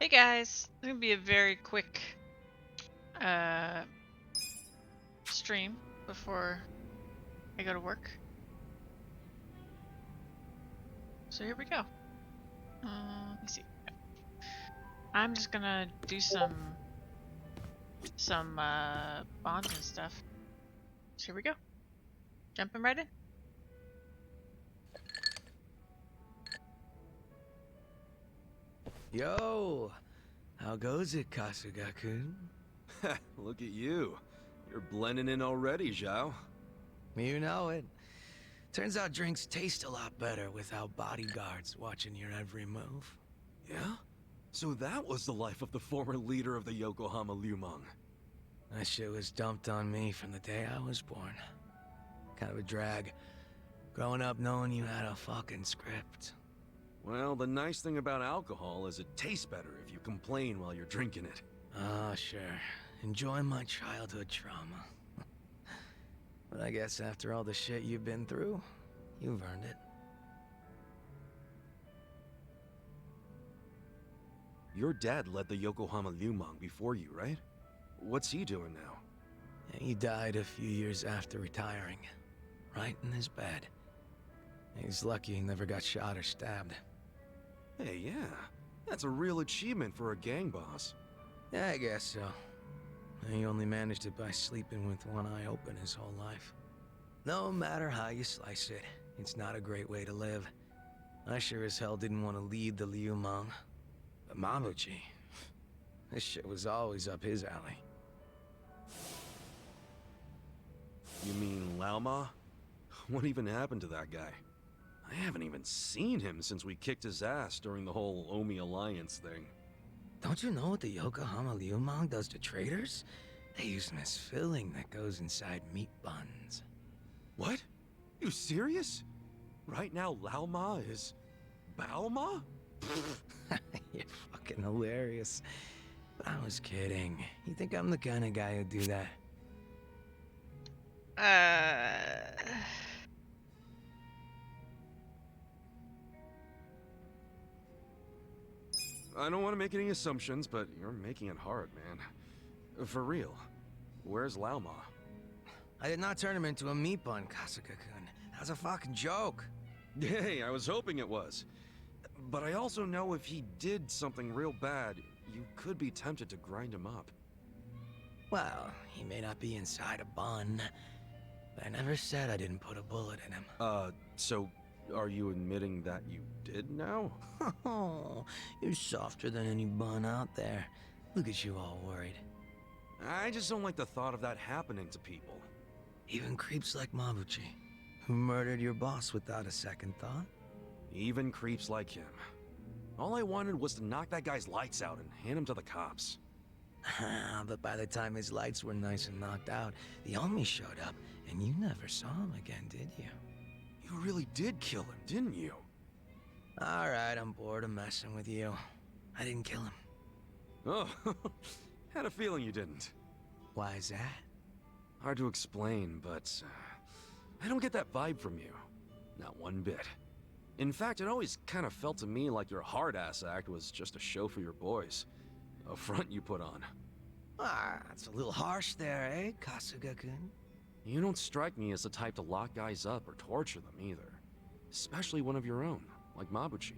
Hey guys, it's gonna be a very quick uh stream before I go to work. So here we go. Let me see. I'm just gonna do some bonds and stuff. So here we go. Jumping right in. Yo, how goes it, Kasuga-kun? Look at you. You're blending in already, Zhao. You know it. Turns out drinks taste a lot better without bodyguards watching your every move. Yeah? So that was the life of the former leader of the Yokohama Lumang. That shit was dumped on me from the day I was born. Kind of a drag. Growing up knowing you had a fucking script. Well, the nice thing about alcohol is it tastes better if you complain while you're drinking it. Oh, sure. Enjoy my childhood trauma. But I guess after all the shit you've been through, you've earned it. Your dad led the Yokohama Lumang before you, right? What's he doing now? He died a few years after retiring. Right in his bed. He's lucky he never got shot or stabbed. Hey, yeah. That's a real achievement for a gang boss. Yeah, I guess so. He only managed it by sleeping with one eye open his whole life. No matter how you slice it, it's not a great way to live. I sure as hell didn't want to lead the Liumang. But Mabuchi, this shit was always up his alley. You mean Laoma? What even happened to that guy? I haven't even seen him since we kicked his ass during the whole Omi Alliance thing. Don't you know what the Yokohama Liumang does to traders? They use them as filling that goes inside meat buns. What? You serious? Right now Laoma is... Baoma? You're fucking hilarious. But I was kidding. You think I'm the kind of guy who'd do that? I don't want to make any assumptions, but you're making it hard, man. For real. Where's Laoma? I did not turn him into a meat bun, Kasuga-kun. That was a fucking joke. Hey, I was hoping it was. But I also know if he did something real bad, you could be tempted to grind him up. Well, he may not be inside a bun, but I never said I didn't put a bullet in him. So are you admitting that you did now? Oh, you're softer than any bun out there. Look at you all worried. I just don't like the thought of that happening to people. Even creeps like Mabuchi, who murdered your boss without a second thought. Even creeps like him. All I wanted was to knock that guy's lights out and hand him to the cops. But by the time his lights were nice and knocked out, the Omi showed up, and you never saw him again, did you? You really did kill him, didn't you? Alright, I'm bored of messing with you. I didn't kill him. Oh, had a feeling you didn't. Why is that? Hard to explain, but I don't get that vibe from you. Not one bit. In fact, it always kind of felt to me like your hard-ass act was just a show for your boys. A front you put on. Ah, that's a little harsh there, eh, Kasuga-kun? You don't strike me as the type to lock guys up or torture them either. Especially one of your own, like Mabuchi.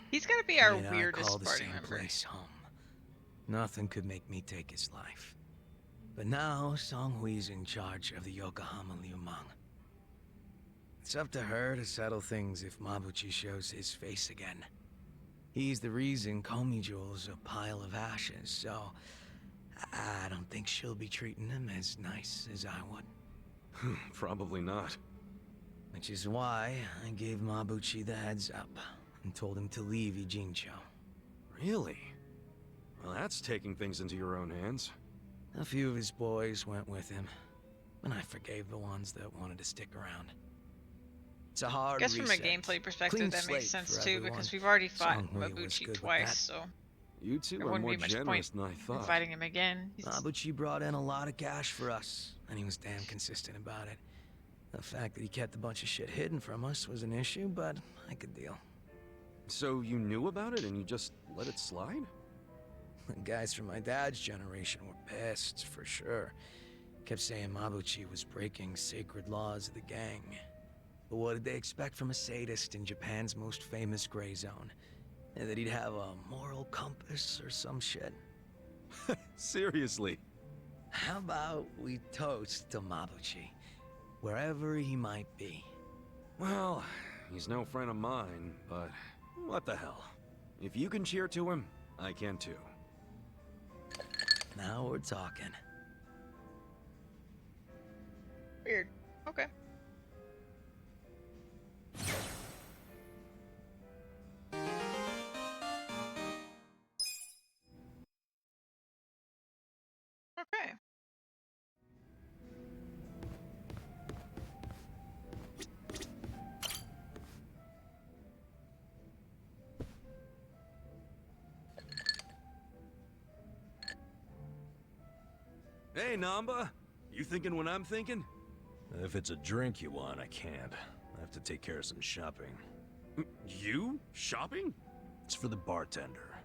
He's gonna be our I call weirdest the party same member. place home. Nothing could make me take his life. But now, Songhui's in charge of the Yokohama Liumang. It's up to her to settle things if Mabuchi shows his face again. He's the reason Komijul's a pile of ashes, so I don't think she'll be treating him as nice as I would. Probably not. Which is why I gave Mabuchi the heads up and told him to leave Ijincho. Really? Well, that's taking things into your own hands. A few of his boys went with him, and I forgave the ones that wanted to stick around. It's a hard I guess from a reset. gameplay perspective Clean that makes slate sense for too, everyone. because we've already fought Songhui was Mabuchi good with twice, that. so You two there are wouldn't more be much generous point than I in thought. fighting him again. Mabuchi brought in a lot of cash for us, and he was damn consistent about it. The fact that he kept a bunch of shit hidden from us was an issue, but I could deal. So you knew about it and you just let it slide? The guys from my dad's generation were pests, for sure. Kept saying Mabuchi was breaking sacred laws of the gang. But what did they expect from a sadist in Japan's most famous gray zone? That he'd have a moral compass or some shit? Seriously? How about we toast to Mabuchi, wherever he might be? Well, he's no friend of mine, but what the hell? If you can cheer to him, I can too. Now we're talking. Weird. Okay. Okay. Hey, Namba. You thinking what I'm thinking? If it's a drink you want, I can't. I have to take care of some shopping. You? Shopping? It's for the bartender.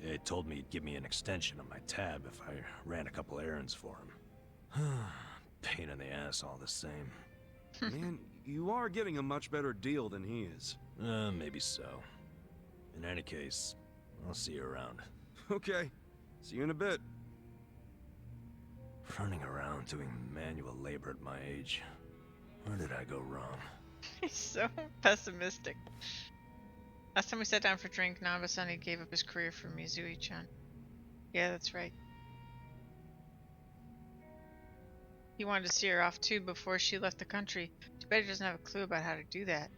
He told me he'd give me an extension on my tab if I ran a couple errands for him. Pain in the ass all the same. Man, you are getting a much better deal than he is. Maybe so. In any case, I'll see you around. Okay. See you in a bit. Running around doing manual labor at my age. Where did I go wrong? He's so pessimistic. Last time we sat down for a drink, Nabasani gave up his career for Mizui-chan. Yeah, that's right. He wanted to see her off too before she left the country. Too bad he doesn't have a clue about how to do that.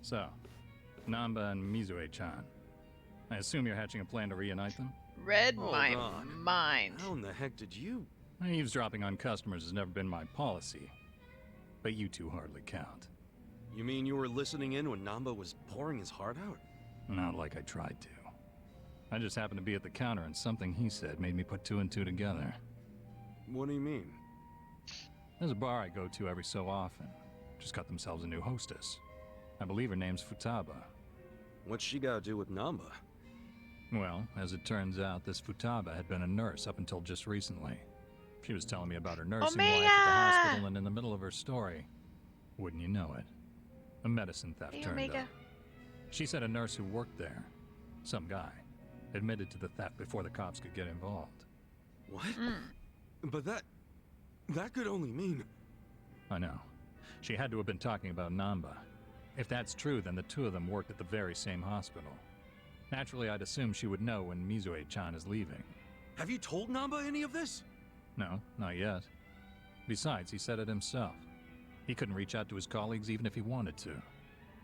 So, Namba and Mizue-chan. I assume you're hatching a plan to reunite them? Read Hold my on. mind. How in the heck did you... Eavesdropping on customers has never been my policy. But you two hardly count. You mean you were listening in when Namba was pouring his heart out? Not like I tried to. I just happened to be at the counter and something he said made me put two and two together. What do you mean? There's a bar I go to every so often. Just got themselves a new hostess. I believe her name's Futaba. What's she got to do with Namba? Well, as it turns out, this Futaba had been a nurse up until just recently. She was telling me about her nursing life at the hospital, and in the middle of her story, wouldn't you know it, a medicine theft Hey, turned Omega. up. She said a nurse who worked there, some guy, admitted to the theft before the cops could get involved. What? But that could only mean... I know. She had to have been talking about Namba. If that's true, then the two of them worked at the very same hospital. Naturally, I'd assume she would know when Mizue-chan is leaving. Have you told Namba any of this? No, not yet. Besides, he said it himself. He couldn't reach out to his colleagues even if he wanted to.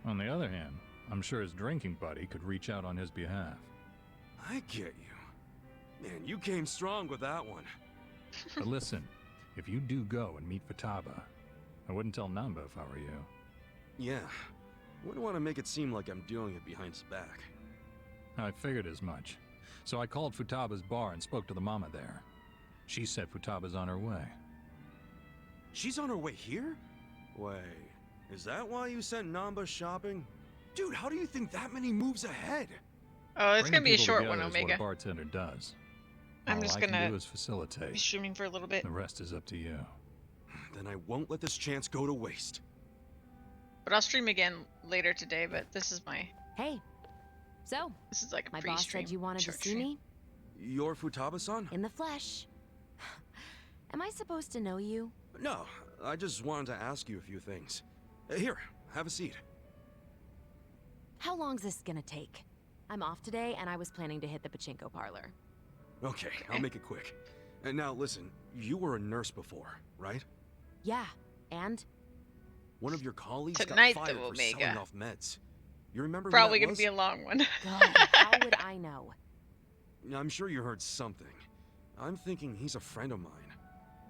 On the other hand, I'm sure his drinking buddy could reach out on his behalf. I get you. Man, you came strong with that one. But listen, if you do go and meet Futaba, I wouldn't tell Namba if I were you. Yeah. Wouldn't want to make it seem like I'm doing it behind his back. I figured as much. So I called Futaba's bar and spoke to the mama there. She said Futaba's on her way. She's on her way here? Wait, is that why you sent Namba shopping? Dude, how do you think that many moves ahead? Oh, it's gonna Bringing be a people short together one, is what Omega. a bartender does. I'm All just I can gonna do is be facilitate. streaming for a little bit. The rest is up to you. Then I won't let this chance go to waste. But I'll stream again later today, but this is my... Hey, so, This is like a my pre-stream. boss said you wanted to short see stream. me? You're Futaba-san? In the flesh. Am I supposed to know you? No, I just wanted to ask you a few things. Here, have a seat. How long's this gonna take? I'm off today, and I was planning to hit the pachinko parlor. Okay, I'll make it quick. And now listen, you were a nurse before, right? Yeah, and? One of your colleagues Tonight, got fired though, for selling Omega. off meds. You remember Probably who gonna that be a was? long one. God, how would I know? I'm sure you heard something. I'm thinking he's a friend of mine.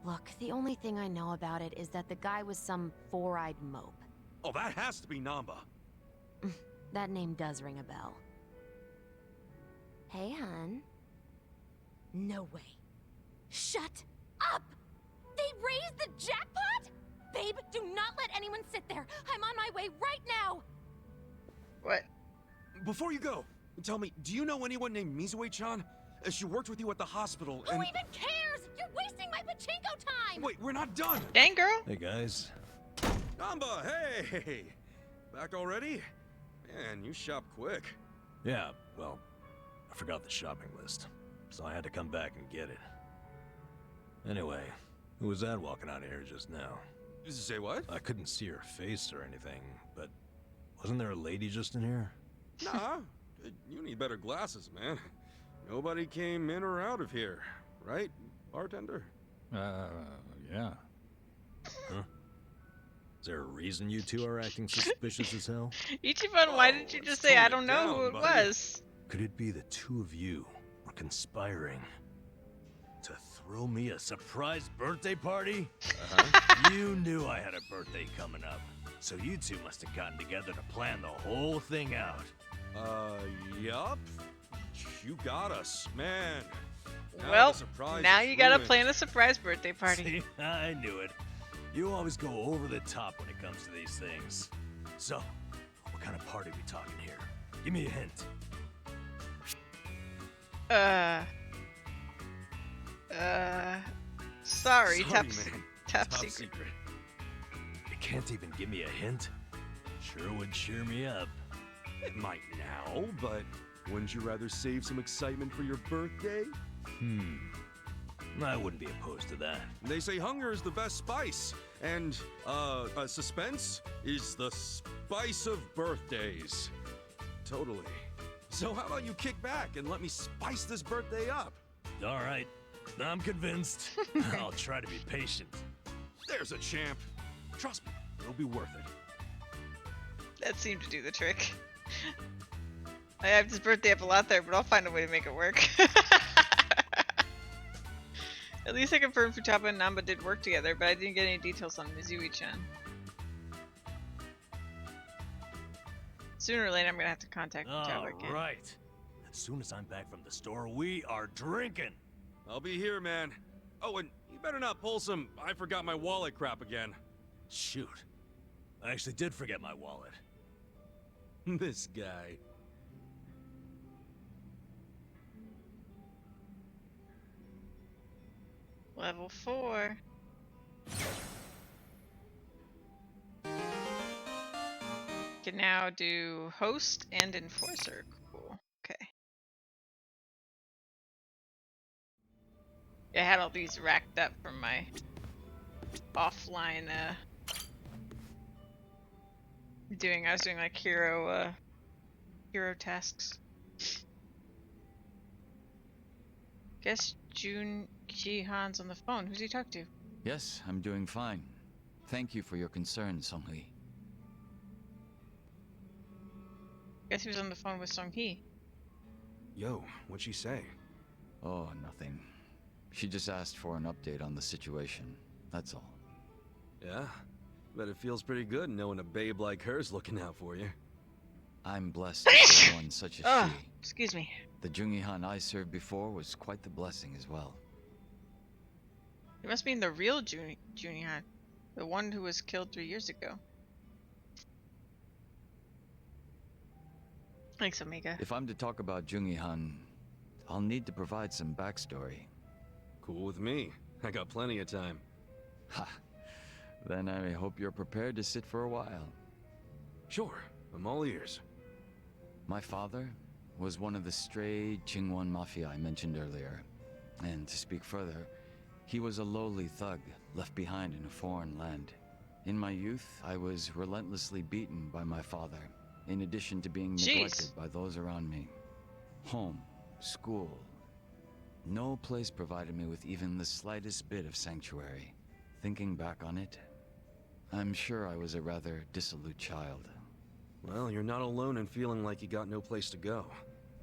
Look, the only thing I know about it is that the guy was some four-eyed mope. Oh, that has to be Namba. That name does ring a bell. Hey, hun. No way. Shut up! They raised the jackpot? Babe, do not let anyone sit there. I'm on my way right now. What? Before you go, tell me, do you know anyone named Mizue-chan? She worked with you at the hospital and... Who even cares? You're wasting my pachinko time! Wait, we're not done! Dang, girl. Hey, guys. Namba, hey! Back already? Man, you shop quick. Yeah, well, I forgot the shopping list, so I had to come back and get it. Anyway, who was that walking out of here just now? Say what? I couldn't see her face or anything, but wasn't there a lady just in here? Nah, you need better glasses, man. Nobody came in or out of here, right, bartender? Yeah. Huh? Is there a reason you two are acting suspicious as hell? Ichiban, why didn't you let's just say tone I it don't know who down, it buddy. was? Could it be the two of you were conspiring to throw me a surprise birthday party? You knew I had a birthday coming up, so you two must have gotten together to plan the whole thing out. Yup. You got us, man. Now Well, the surprise now is you gotta ruined. plan a surprise birthday party. See, I knew it. You always go over the top when it comes to these things. So, what kind of party we talking here? Give me a hint. Sorry, Sorry, top man. top Top secret. secret. You can't even give me a hint? Sure would cheer me up. It might now, but wouldn't you rather save some excitement for your birthday? I wouldn't be opposed to that. They say hunger is the best spice, and suspense is the spice of birthdays. Totally. So how about you kick back and let me spice this birthday up? All right, I'm convinced. I'll try to be patient. There's a champ. Trust me, it'll be worth it. That seemed to do the trick. I have this birthday up a lot there, but I'll find a way to make it work. At least I confirmed Futaba and Namba did work together, but I didn't get any details on Mizui-chan. Sooner or later, I'm gonna have to contact Futaba All again. right. As soon as I'm back from the store, we are drinking. I'll be here, man. Oh, and you better not pull some I forgot my wallet crap again. Shoot. I actually did forget my wallet. This guy. Level 4. Can now do host and enforcer. Cool. Okay. Yeah, I had all these racked up from my offline I was doing like hero tasks. Guess Jun Jihan's on the phone. Who's he talk to? Yes, I'm doing fine. Thank you for your concern, Song-hee. Guess he was on the phone with Song-hee. Yo, what'd she say? Oh, nothing. She just asked for an update on the situation. That's all. Yeah? Bet it feels pretty good knowing a babe like her's looking out for you. I'm blessed to serve one such as Oh, she. excuse me. The Jungi-han I served before was quite the blessing as well. He must mean the real Junihan, the one who was killed 3 years ago. Thanks, Omega. If I'm to talk about Jungi-han, I'll need to provide some backstory. Cool with me. I got plenty of time. Ha! Then I hope you're prepared to sit for a while. Sure, I'm all ears. My father was one of the stray Qingwan Mafia I mentioned earlier. And to speak further, he was a lowly thug left behind in a foreign land. In my youth, I was relentlessly beaten by my father, in addition to being neglected by those around me. Home, school. No place provided me with even the slightest bit of sanctuary. Thinking back on it, I'm sure I was a rather dissolute child. Well, you're not alone in feeling like you got no place to go.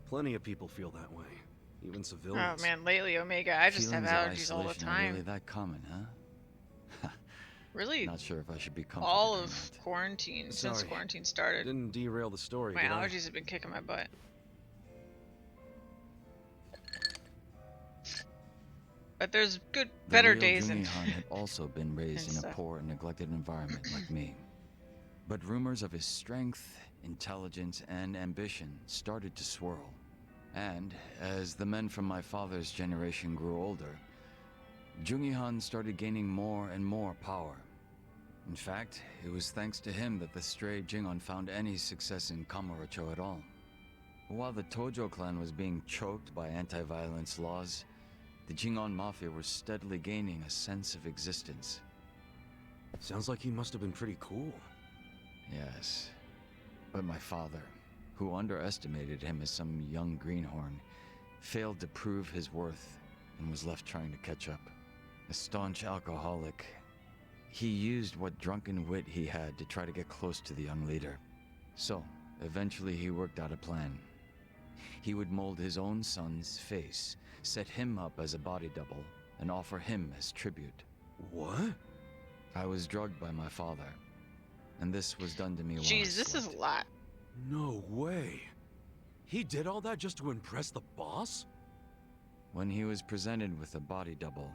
Plenty of people feel that way, even civilians. Oh man, lately, Omega, I just have Feelings of allergies all the isolation are really time. that common, huh? Really, Not sure if I should be comforted all or of not. quarantine, since Sorry. quarantine I started. didn't derail the story, My did I? allergies have been kicking my butt. But there's The better real days in. Jungi-Han had also been raised and in a stuff. poor and neglected environment like me. But rumors of his strength, intelligence, and ambition started to swirl. And as the men from my father's generation grew older, Jungi-Han started gaining more and more power. In fact, it was thanks to him that the stray Jingon found any success in Kamurocho at all. While the Tojo clan was being choked by anti-violence laws, the Jingon Mafia were steadily gaining a sense of existence. Sounds like he must have been pretty cool. Yes. But my father, who underestimated him as some young greenhorn, failed to prove his worth and was left trying to catch up. A staunch alcoholic, he used what drunken wit he had to try to get close to the young leader. So, eventually he worked out a plan. He would mold his own son's face, set him up as a body double, and offer him as tribute. What? I was drugged by my father, and this was done to me while I Jeez, this is slept. a lot. No way. He did all that just to impress the boss? When he was presented with a body double,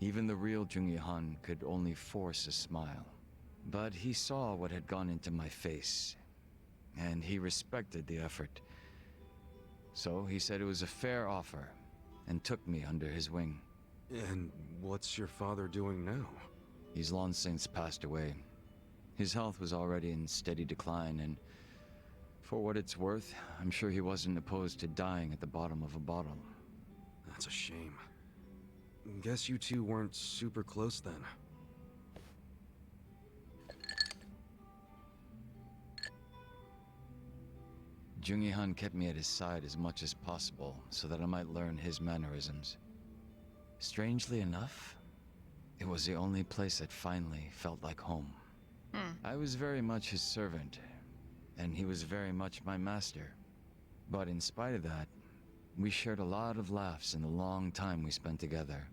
even the real Jungi-Han could only force a smile. But he saw what had gone into my face, and he respected the effort. So he said it was a fair offer, and took me under his wing. And what's your father doing now? He's long since passed away. His health was already in steady decline, and for what it's worth, I'm sure he wasn't opposed to dying at the bottom of a bottle. That's a shame. Guess you two weren't super close then. Jungi-Han kept me at his side as much as possible so that I might learn his mannerisms. Strangely enough, it was the only place that finally felt like home. I was very much his servant, and he was very much my master. But in spite of that, we shared a lot of laughs in the long time we spent together.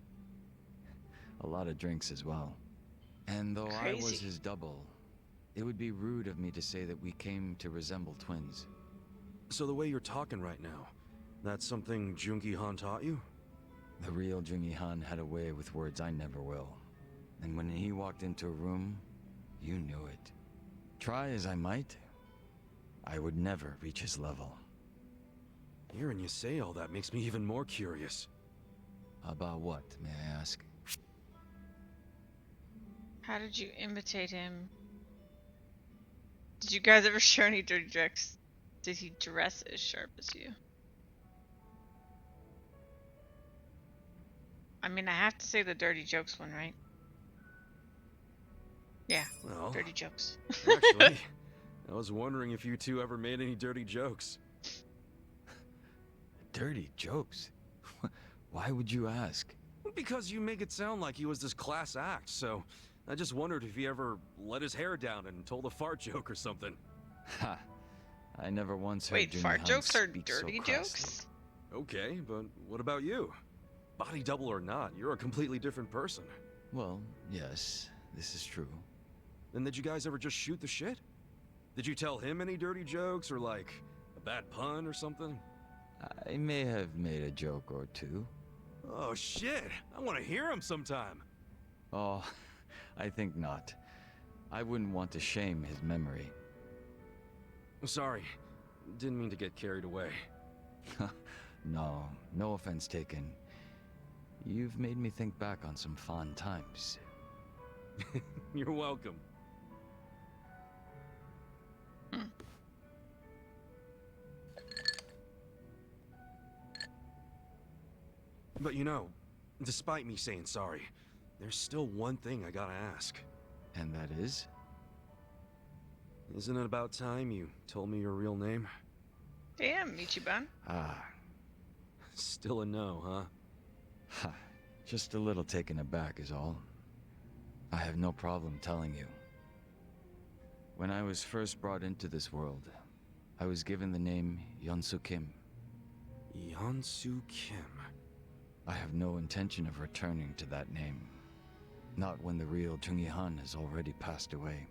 A lot of drinks as well. And though I was Crazy. his double, it would be rude of me to say that we came to resemble twins. So the way you're talking right now, that's something Jungi-Han taught you? The real Jungi-Han had a way with words I never will. And when he walked into a room, you knew it. Try as I might, I would never reach his level. Hearing you say all that makes me even more curious. About what, may I ask? How did you imitate him? Did you guys ever share any dirty jokes? Did he dress as sharp as you? I mean, I have to say the dirty jokes one, right? Yeah, Well, dirty jokes. actually, I was wondering if you two ever made any dirty jokes. Dirty jokes? Why would you ask? Because you make it sound like he was this class act, so I just wondered if he ever let his hair down and told a fart joke or something. Ha! I never once heard Wait, fart Jungi-Han jokes are speak so dirty crassly. jokes? Okay, but what about you? Body double or not, you're a completely different person. Well, yes, this is true. Then did you guys ever just shoot the shit? Did you tell him any dirty jokes or like a bad pun or something? I may have made a joke or two. Oh shit, I want to hear him sometime. Oh, I think not. I wouldn't want to shame his memory. Sorry, didn't mean to get carried away. No, no offense taken. You've made me think back on some fond times. You're welcome. But you know, despite me saying sorry, there's still one thing I gotta ask. And that is? Isn't it about time you told me your real name? Damn, Ichiban. Ah, Still a no, huh? ha. Just a little taken aback is all. I have no problem telling you. When I was first brought into this world, I was given the name Yeonsu Kim. Yeonsu Kim. I have no intention of returning to that name. Not when the real Jungi-Han has already passed away.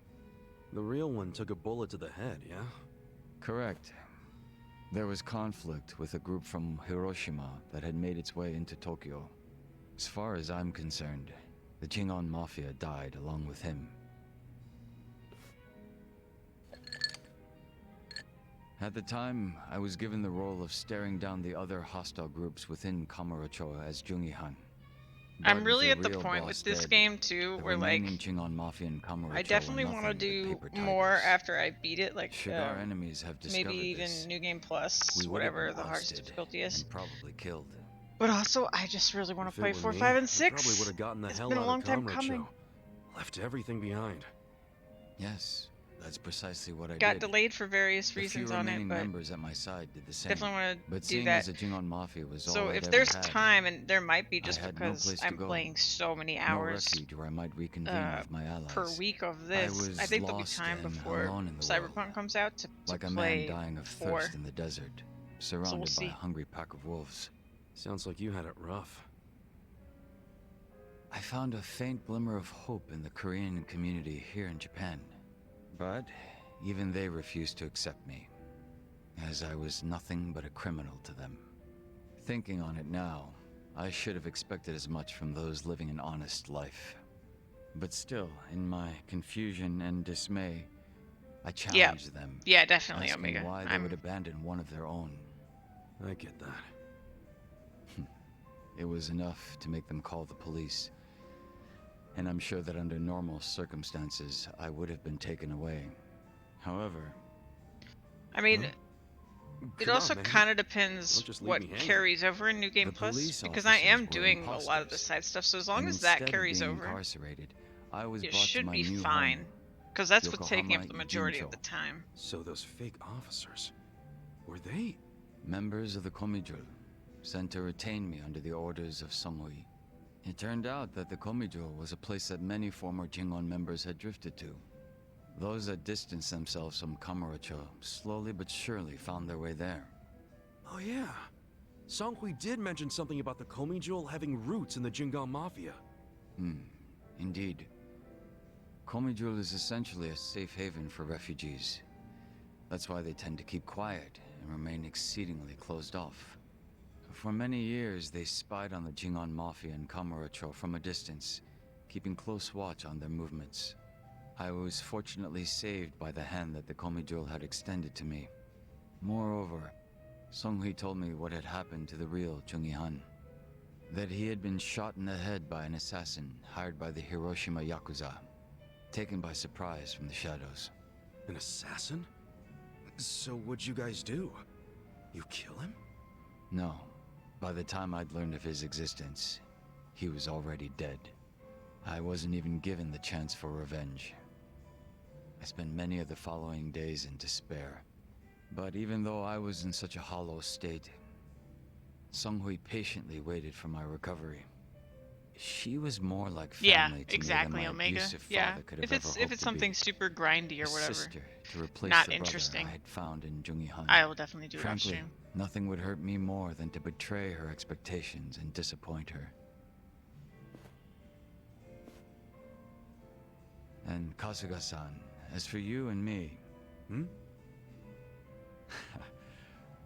The real one took a bullet to the head, yeah? Correct. There was conflict with a group from Hiroshima that had made its way into Tokyo. As far as I'm concerned, the Jingon Mafia died along with him. At the time, I was given the role of staring down the other hostile groups within Kamurocho as Jungihan. I'm really at the point with this game too, where like Jingon Mafia in Kamurocho I definitely want to do more after I beat it, like should our enemies have discovered maybe even this, New Game Plus, whatever the hardest difficulty is. and probably killed. But also, I just really want to play 4, 5, and 6. Probably would have gotten the It's hell been a out long of time Kamurocho. coming. Left everything behind. Yes, that's precisely what I Got did. delayed for various The reasons few on it, remaining but members at my side did the same. definitely want But to do seeing that. as the Jingon Mafia was all So I'd if ever there's had, time, and there might be just I had no because place to I'm go. playing so many no hours refuge where I might reconvene with my allies. per week of this, was I think there'll be lost time and before alone in the Cyberpunk world, comes out to like a play man dying of 4. thirst in the desert, surrounded by see. a hungry pack of wolves. Sounds like you had it rough. I found a faint glimmer of hope in the Korean community here in Japan, but even they refused to accept me, as I was nothing but a criminal to them. Thinking on it now, I should have expected as much from those living an honest life. But still, in my confusion and dismay, I challenged them. Yeah, definitely, asking Omega. why they would abandon one of their own. I get that. It was enough to make them call the police. And I'm sure that under normal circumstances, I would have been taken away. However... I mean, it Come also on, man. kind of depends Don't just leave what me hanging. carries over in New Game The Plus, police because I am officers were doing a lot of the imposters. side stuff, so as long and as that instead of carries being over, incarcerated, I was it brought to should my be new fine. home. Because that's what's taking up Yokohama the majority of Ijincho. the time. So those fake officers, were they? Members of the Komijul, sent to retain me under the orders of Songhui. It turned out that the Komijul was a place that many former Jingon members had drifted to. Those that distanced themselves from Kamurocho slowly but surely found their way there. Oh yeah. Songhui did mention something about the Komijul having roots in the Jingon Mafia. Indeed. Komijul is essentially a safe haven for refugees. That's why they tend to keep quiet and remain exceedingly closed off. For many years, they spied on the Jingon Mafia in Kamurocho from a distance, keeping close watch on their movements. I was fortunately saved by the hand that the Komijul had extended to me. Moreover, Songhui told me what had happened to the real Jungihan. That he had been shot in the head by an assassin hired by the Hiroshima Yakuza, taken by surprise from the shadows. An assassin? So what'd you guys do? You kill him? No. By the time I'd learned of his existence, he was already dead. I wasn't even given the chance for revenge. I spent many of the following days in despair. But even though I was in such a hollow state, Songhui patiently waited for my recovery. She was more like family to exactly, me than my Omega. abusive Yeah, father could have if ever it's hoped to something be. super grindy or A whatever, sister to replace not the brother interesting. I had found in Jungihan. I will definitely do it on Frankly, stream. nothing would hurt me more than to betray her expectations and disappoint her. And Kasuga-san, as for you and me...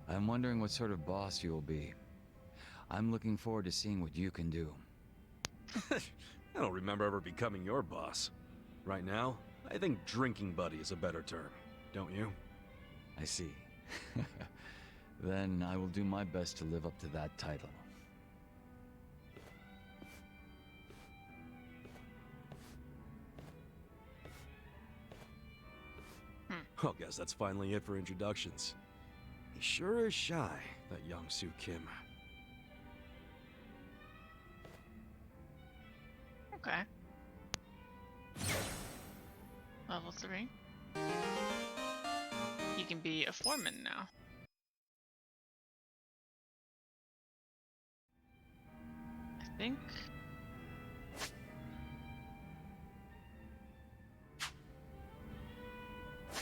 I'm wondering what sort of boss you will be. I'm looking forward to seeing what you can do. I don't remember ever becoming your boss. Right now, I think drinking buddy is a better term. Don't you? I see. Then I will do my best to live up to that title. Well, guess that's finally it for introductions. He sure is shy, that young Soo Kim. Okay. Level 3. He can be a foreman now. I think.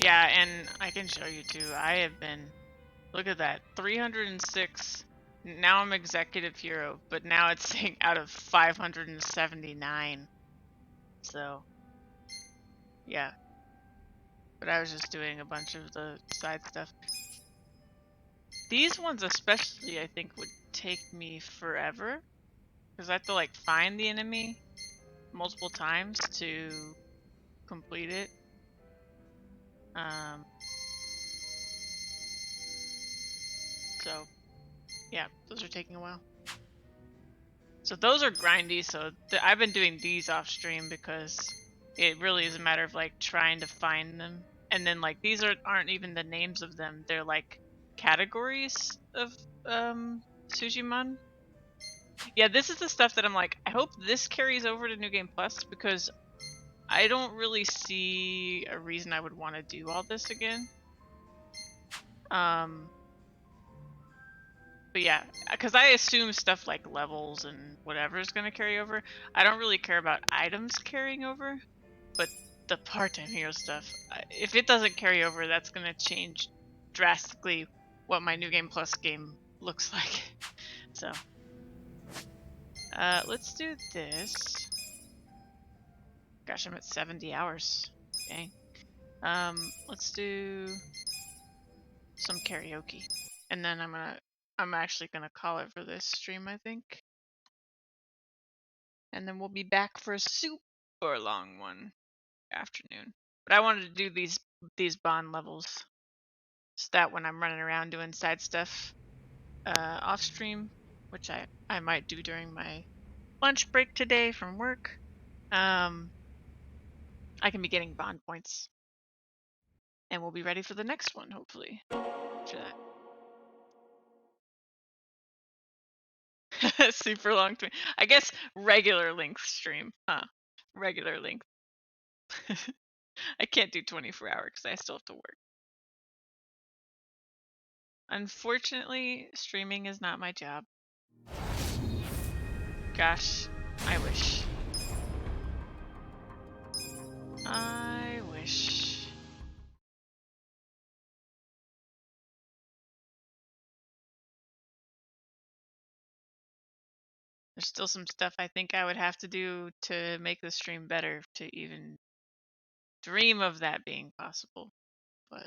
Yeah, and I can show you too. I have been, look at that, 306. Now I'm executive hero, but now it's saying out of 579. So, yeah. But I was just doing a bunch of the side stuff. These ones especially, I think, would take me forever. because I have to like find the enemy multiple times to complete it. So yeah, those are taking a while. So those are grindy, so I've been doing these off stream because it really is a matter of like trying to find them. And then like these aren't even the names of them, they're like categories of Sujimon. Yeah, this is the stuff that I'm like, I hope this carries over to New Game Plus because I don't really see a reason I would want to do all this again. But yeah, because I assume stuff like levels and whatever is going to carry over. I don't really care about items carrying over, but the part-time hero stuff, if it doesn't carry over, that's going to change drastically what my New Game Plus game looks like. So, let's do this. Gosh, I'm at 70 hours. Dang. Let's do some karaoke, and then I'm actually gonna call it for this stream, I think. And then we'll be back for a super long one afternoon. But I wanted to do these bond levels so that when I'm running around doing side stuff off stream, which I might do during my lunch break today from work, I can be getting bond points. And we'll be ready for the next one, hopefully, after that. Super long stream. I guess regular length stream, huh? Regular length. I can't do 24-hour because I still have to work. Unfortunately, streaming is not my job. Gosh, I wish. I wish. There's still some stuff I think I would have to do to make the stream better to even dream of that being possible. But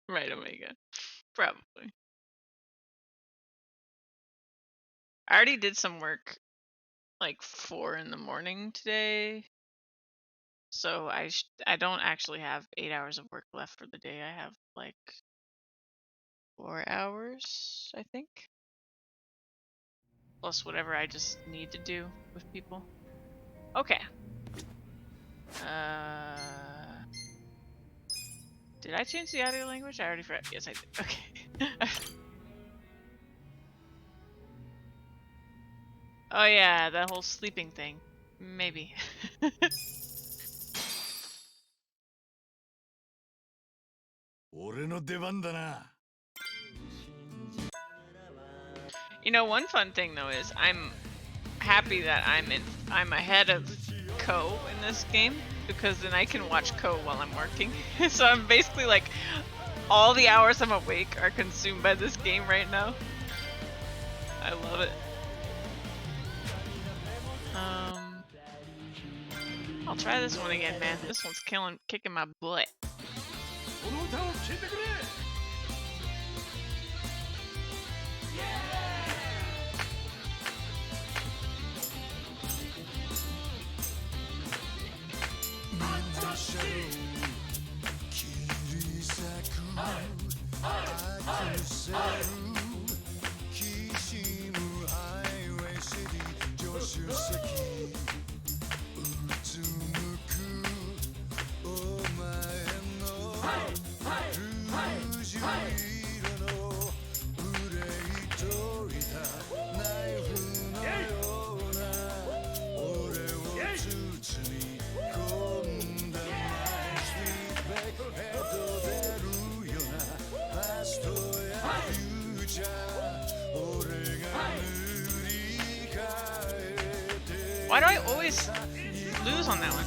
right, Omega. Probably. I already did some work like 4 in the morning today. So I don't actually have 8 hours of work left for the day. I have like 4 hours, I think. Plus whatever I just need to do with people. Okay. Did I change the audio language? I already forgot. Yes, I did. Okay. Oh yeah, that whole sleeping thing. Maybe. You know, one fun thing though is I'm happy that I'm ahead of Ko in this game because then I can watch Ko while I'm working. So I'm basically like all the hours I'm awake are consumed by this game right now. I love it. I'll try this one again, man. This one's kicking my butt. Why do I always lose on that one?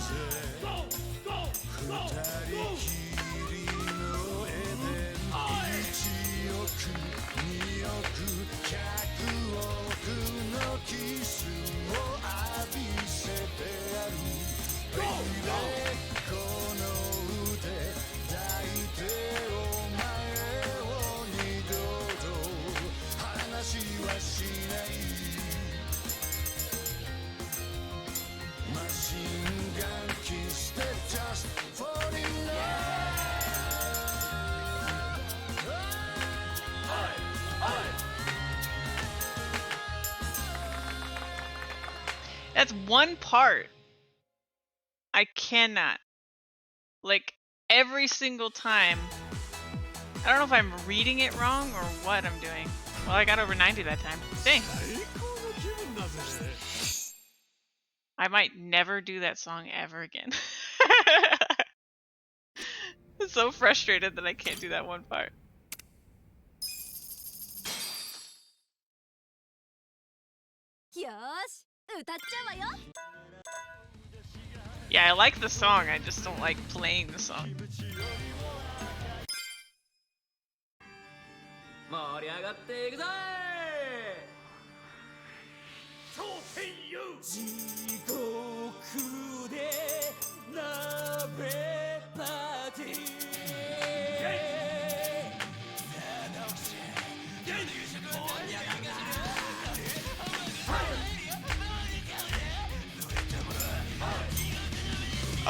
That's one part. I cannot. Like, every single time. I don't know if I'm reading it wrong or what I'm doing. Well, I got over 90 that time. Dang. I might never do that song ever again. I'm so frustrated that I can't do that one part. Yeah, I like the song, I just don't like playing the song.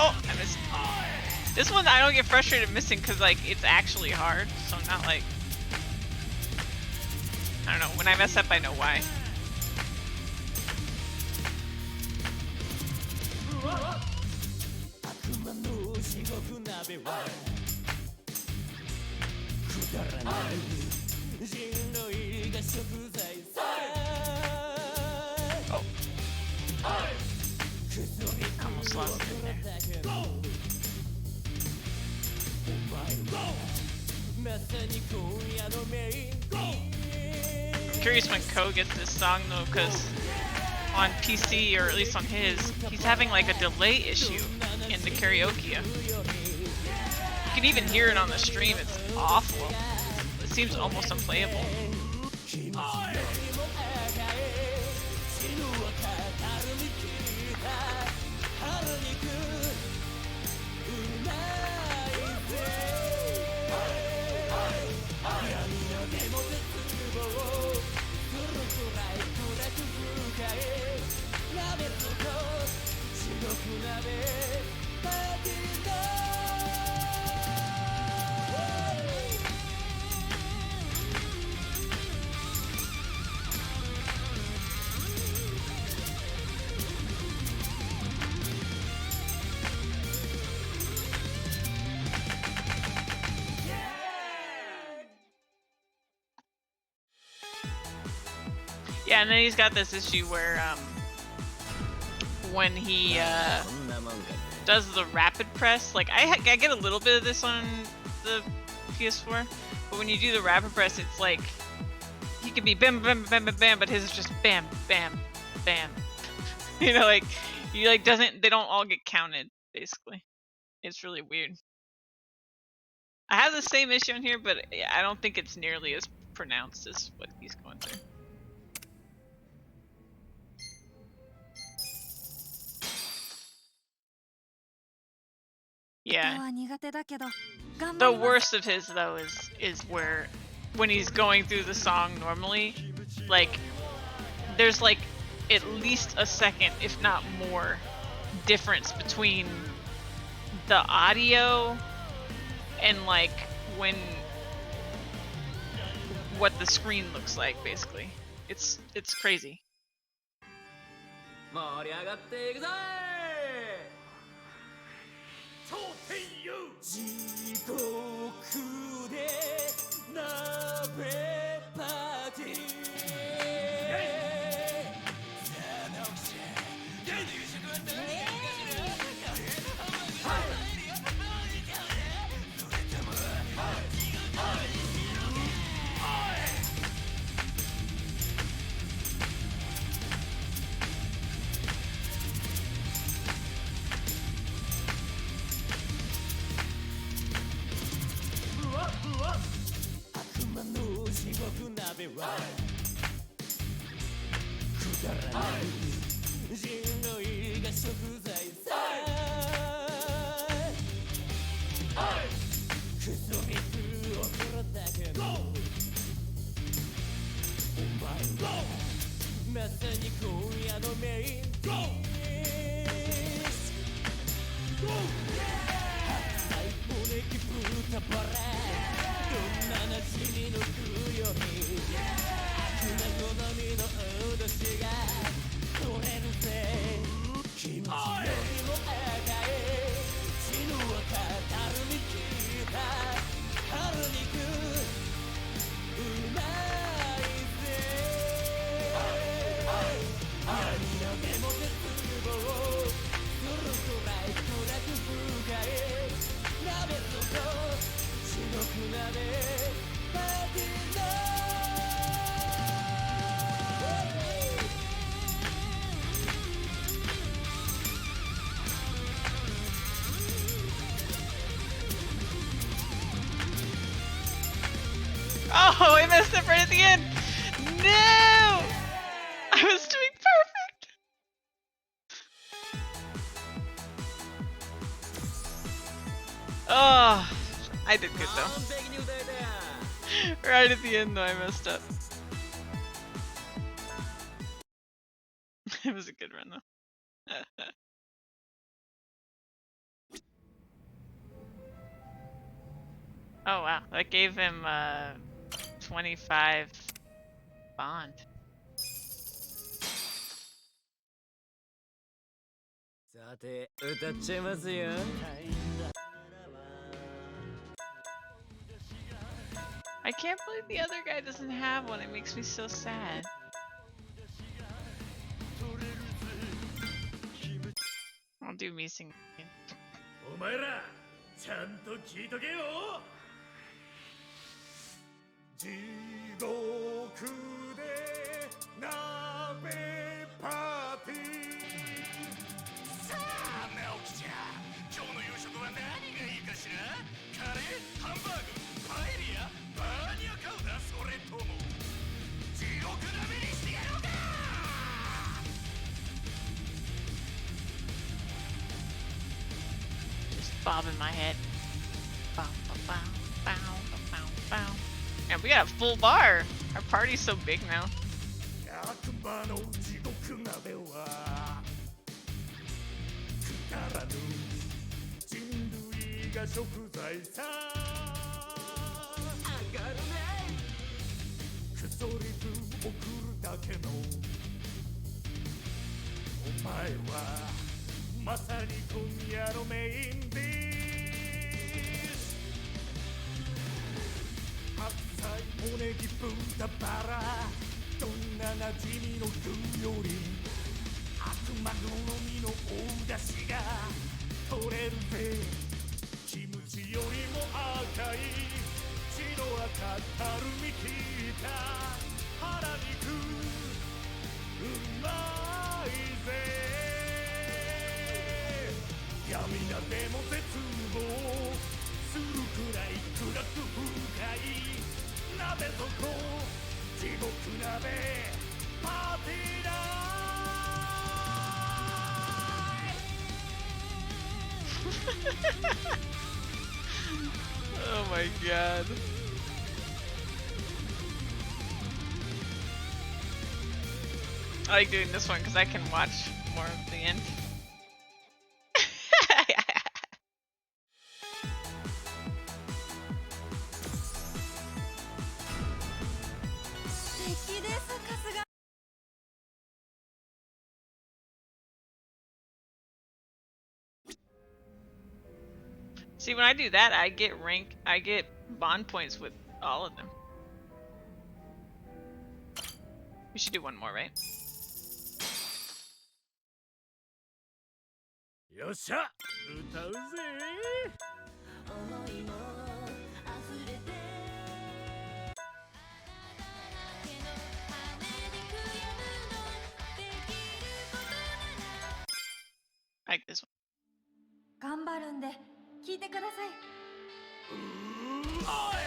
Oh, I missed. This one I don't get frustrated missing because like it's actually hard, so I'm not like, I don't know, when I mess up I know why. Oh. I almost lost it there. I'm curious when Ko gets this song though, because on PC, or at least on his, he's having like a delay issue in the karaoke. You can even hear it on the stream, it's awful. It seems almost unplayable. Yeah, and then he's got this issue where when he does the rapid press, like I get a little bit of this on the PS4, but when you do the rapid press, it's like he could be bam bam bam bam bam, but his is just bam bam bam. You know, like you like they don't all get counted basically. It's really weird. I have the same issue on here, but I don't think it's nearly as pronounced as what he's going through. Yeah. The worst of his though is where when he's going through the song normally, like there's like at least a second, if not more, difference between the audio and like what the screen looks like basically. It's crazy. Oh, I messed up right at the end. No! I was doing perfect. Oh, I did good though. Right at the end though, I messed up. It was a good run though. Oh wow, that gave him 25 bond. I can't believe the other guy doesn't have one. It makes me so sad. I'll do me singing. お前らちゃんと聞いとけよ。地獄で鍋パーティー。さあ直樹ちゃん、今日の夕食は何がいいかしら。カレー、ハンバーグ、パエリア、バーニャカウダ、それとも地獄鍋にしてやろうか。 Just bobbing my head. Bow, bow, bow, bow, bow, bow. And we got a full bar. Our party's so big now. 悪魔の地獄鍋はくだらぬ人類が食材さ。上がるね。クソリズ送るだけのお前はまさに今夜のメインディッシュ。白菜、おネギ、豚バラ、どんな馴染みの具より悪魔好みのお出汁が取れるぜ。キムチよりも赤い血の赤たるみきった腹肉うまいぜ。闇なでも絶望するくらい暗く深い鍋底地獄鍋パーティーだ。Oh my god. I like doing this one because I can watch more of the end. See, when I do that, I get bond points with all of them. We should do one more, right? よっしゃ歌うぜ。I like this one. 頑張るんで聞いてください。おい。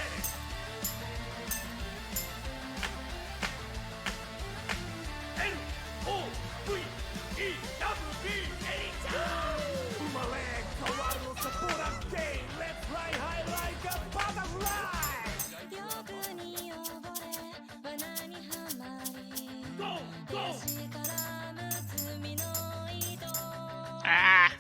Ah!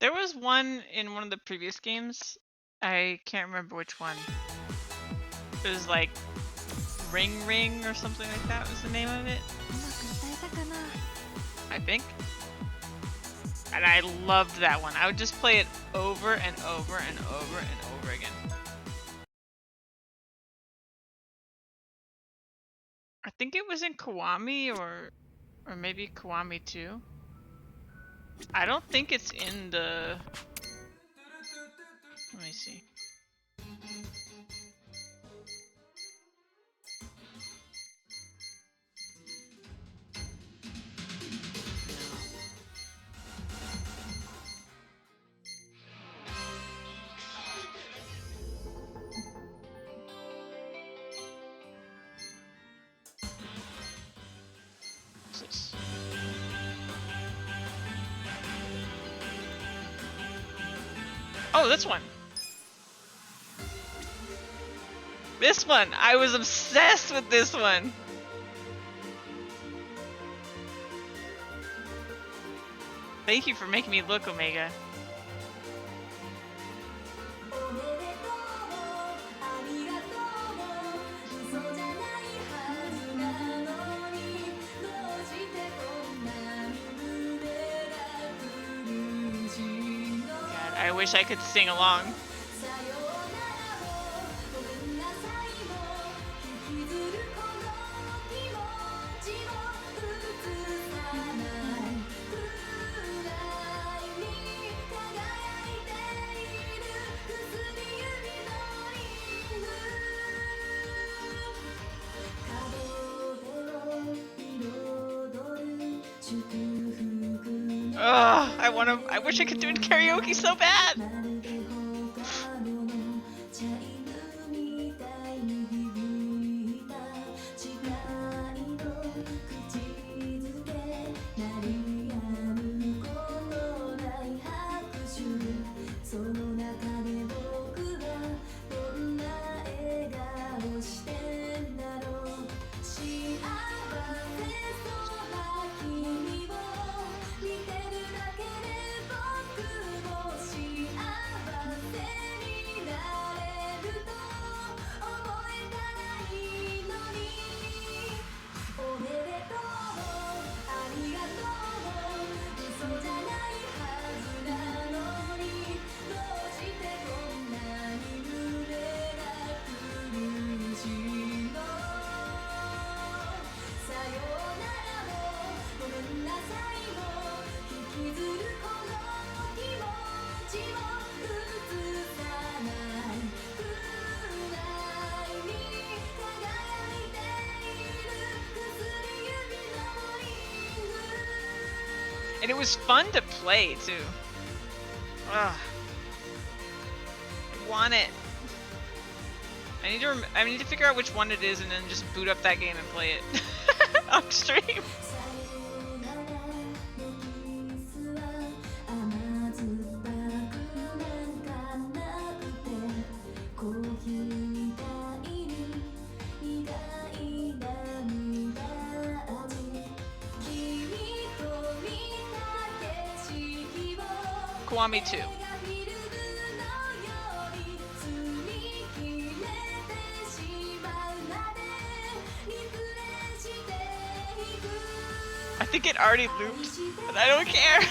There was one in one of the previous games. I can't remember which one. It was like Ring Ring or something like that was the name of it. I think. And I loved that one. I would just play it over and over and over and over again. I think it was in Kiwami or maybe Kiwami 2. I don't think it's in the... Let me see. What's this? Oh, this one. This one. I was obsessed with this one. Thank you for making me look, Omega. God, I wish I could sing along. Ugh, I wish I could do it in karaoke so bad. And it was fun to play too. Ugh. I want it. I need to figure out which one it is and then just boot up that game and play it on stream. Kiwami 2. I think it already looped, but I don't care.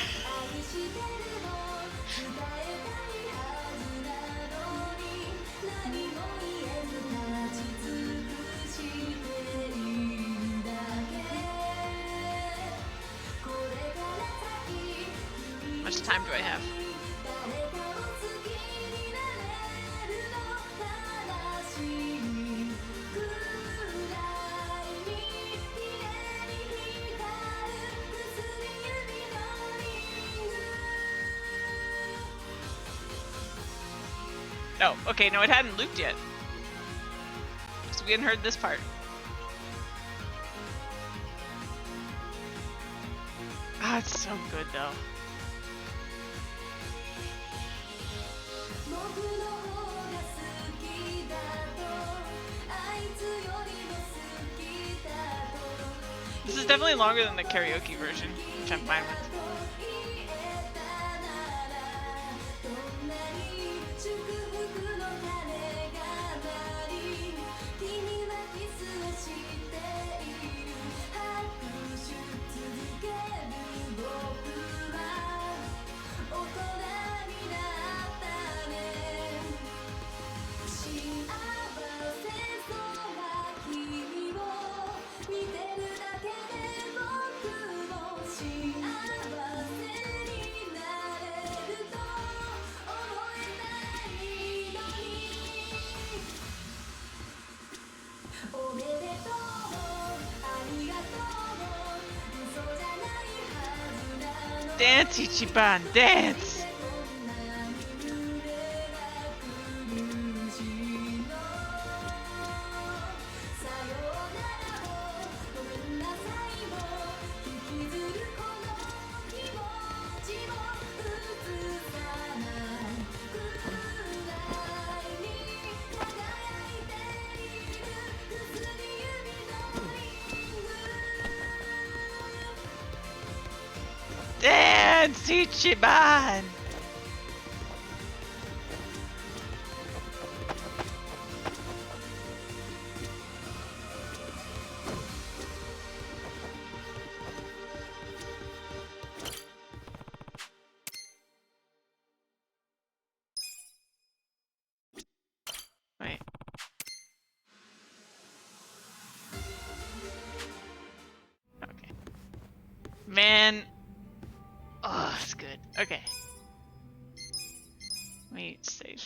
How much time do I have? Oh, okay, no, it hadn't looped yet. So we hadn't heard this part. Ah, it's so good though. This is definitely longer than the karaoke version, which I'm fine with. Dance, Ichiban, dance! Dance, Ichiban! Wait. Okay. Man. Oh, it's good. Okay. Wait, save.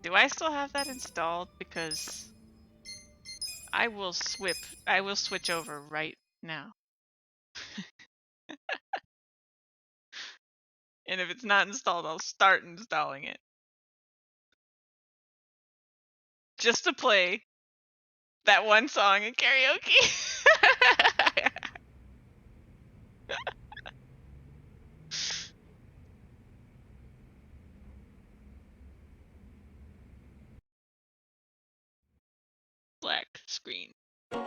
Do I still have that installed? Because I will switch over right now. And if it's not installed, I'll start installing it. Just to play that one song in karaoke. Black screen. Hold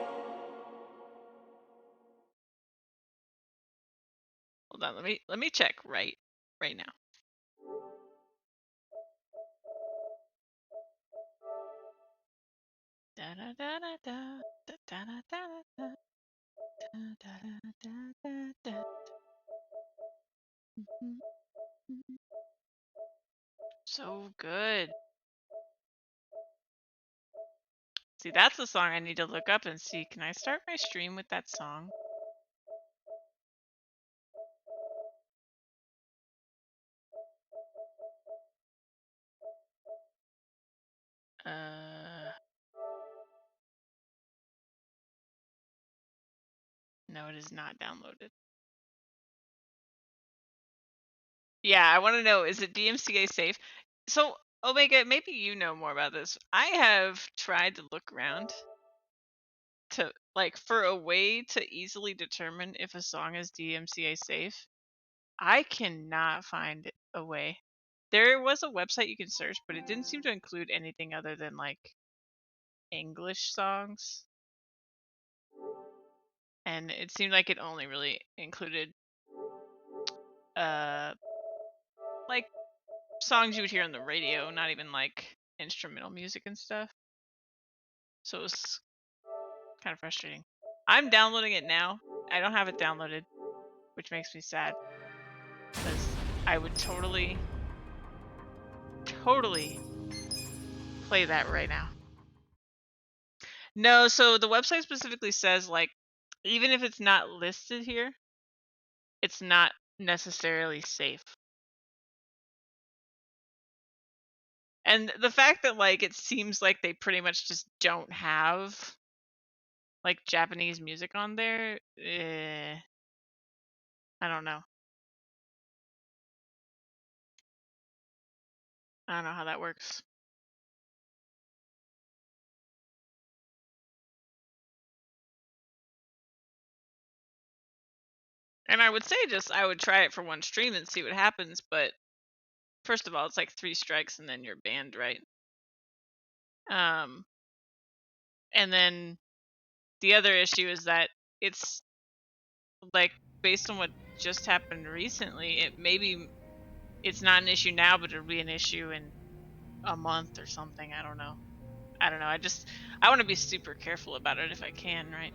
on, let me check right now. Da da da da da da da da da da da da da. So good. See, that's the song I need to look up and see. Can I start my stream with that song? No, it is not downloaded. Yeah, I want to know, is it DMCA safe? So, Omega, maybe you know more about this. I have tried to look around to, like, for a way to easily determine if a song is DMCA safe. I cannot find a way. There was a website you can search, but it didn't seem to include anything other than, like, English songs. And it seemed like it only really included like songs you would hear on the radio, not even like instrumental music and stuff. So it was kind of frustrating. I'm downloading it now. I don't have it downloaded, which makes me sad, because I would totally play that right now. No, so the website specifically says, like, even if it's not listed here, it's not necessarily safe. And the fact that, like, it seems like they pretty much just don't have, like, Japanese music on there, I don't know. I don't know how that works. And I would say I would try it for one stream and see what happens, but first of all, it's like 3 strikes and then you're banned, right? And then the other issue is that it's like based on what just happened recently, it's not an issue now, but it'll be an issue in a month or something. I don't know. I want to be super careful about it if I can, right?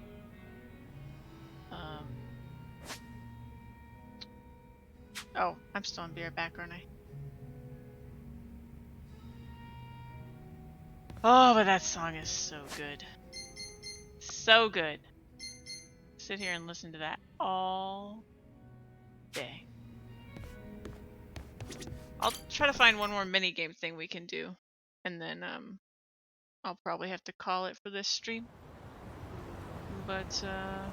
Oh, I'm still in beer back, aren't I? Oh, but that song is so good. So good. Sit here and listen to that all day. I'll try to find one more minigame thing we can do. And then I'll probably have to call it for this stream. But oh,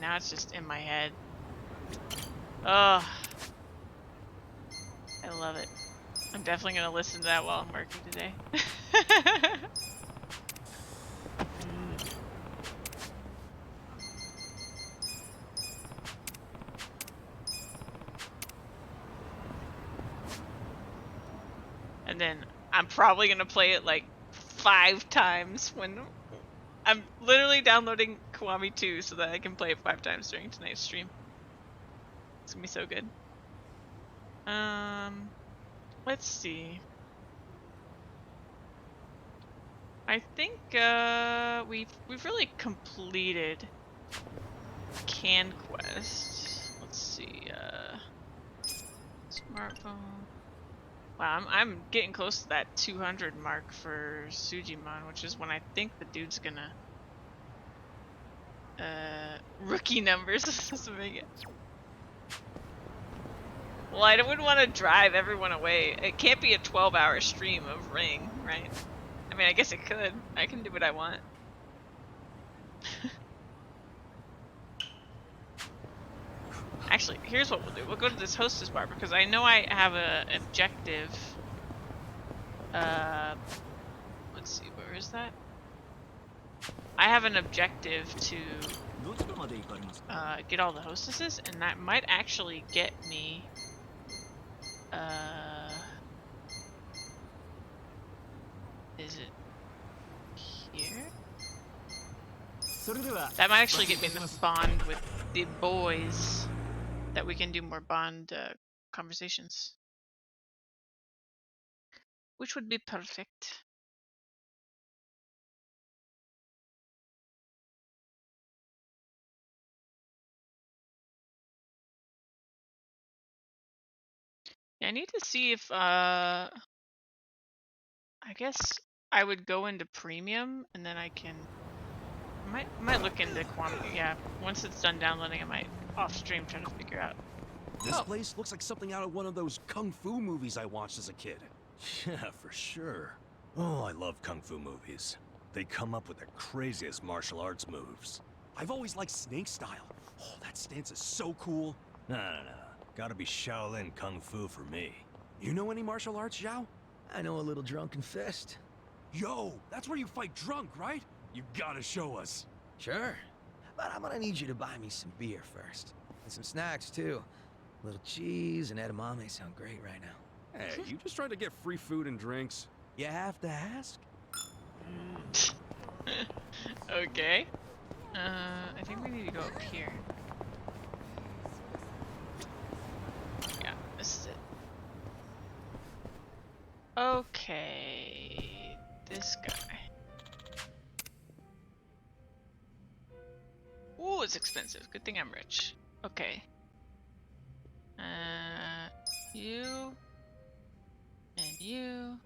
now it's just in my head. Oh, I love it. I'm definitely gonna listen to that while I'm working today. And then I'm probably gonna play it like 5 times when I'm literally downloading Kiwami 2 so that I can play it 5 times during tonight's stream. It's gonna be so good. Let's see. I think we've really completed Can Quest. Let's see. Smartphone. Wow, I'm getting close to that 200 mark for Sujimon, which is when I think the dude's gonna rookie numbers. So make it. Well, I wouldn't want to drive everyone away. It can't be a 12-hour stream of Ring, right? I mean, I guess it could. I can do what I want. Actually, here's what we'll do. We'll go to this hostess bar because I know I have an objective. Let's see, where is that? I have an objective to get all the hostesses, and that might actually get me is it here? That might actually get me the bond with the boys, that we can do more bond conversations, which would be perfect. Yeah, I need to see if I guess I would go into premium and then I might look into quantity. Yeah, once it's done downloading, I might off stream try to figure out. This place looks like something out of one of those kung fu movies I watched as a kid. Yeah, for sure. Oh, I love kung fu movies. They come up with the craziest martial arts moves. I've always liked snake style. Oh, that stance is so cool. No. Gotta be Shaolin Kung Fu for me. You know any martial arts, Zhao? I know a little drunken fist. Yo, that's where you fight drunk, right? You gotta show us. Sure. But I'm gonna need you to buy me some beer first. And some snacks, too. A little cheese and edamame sound great right now. Hey, you just tried to get free food and drinks. You have to ask? Okay. I think we need to go up here. Yeah, this is it. Okay, this guy. Ooh, it's expensive. Good thing I'm rich. Okay. You and you.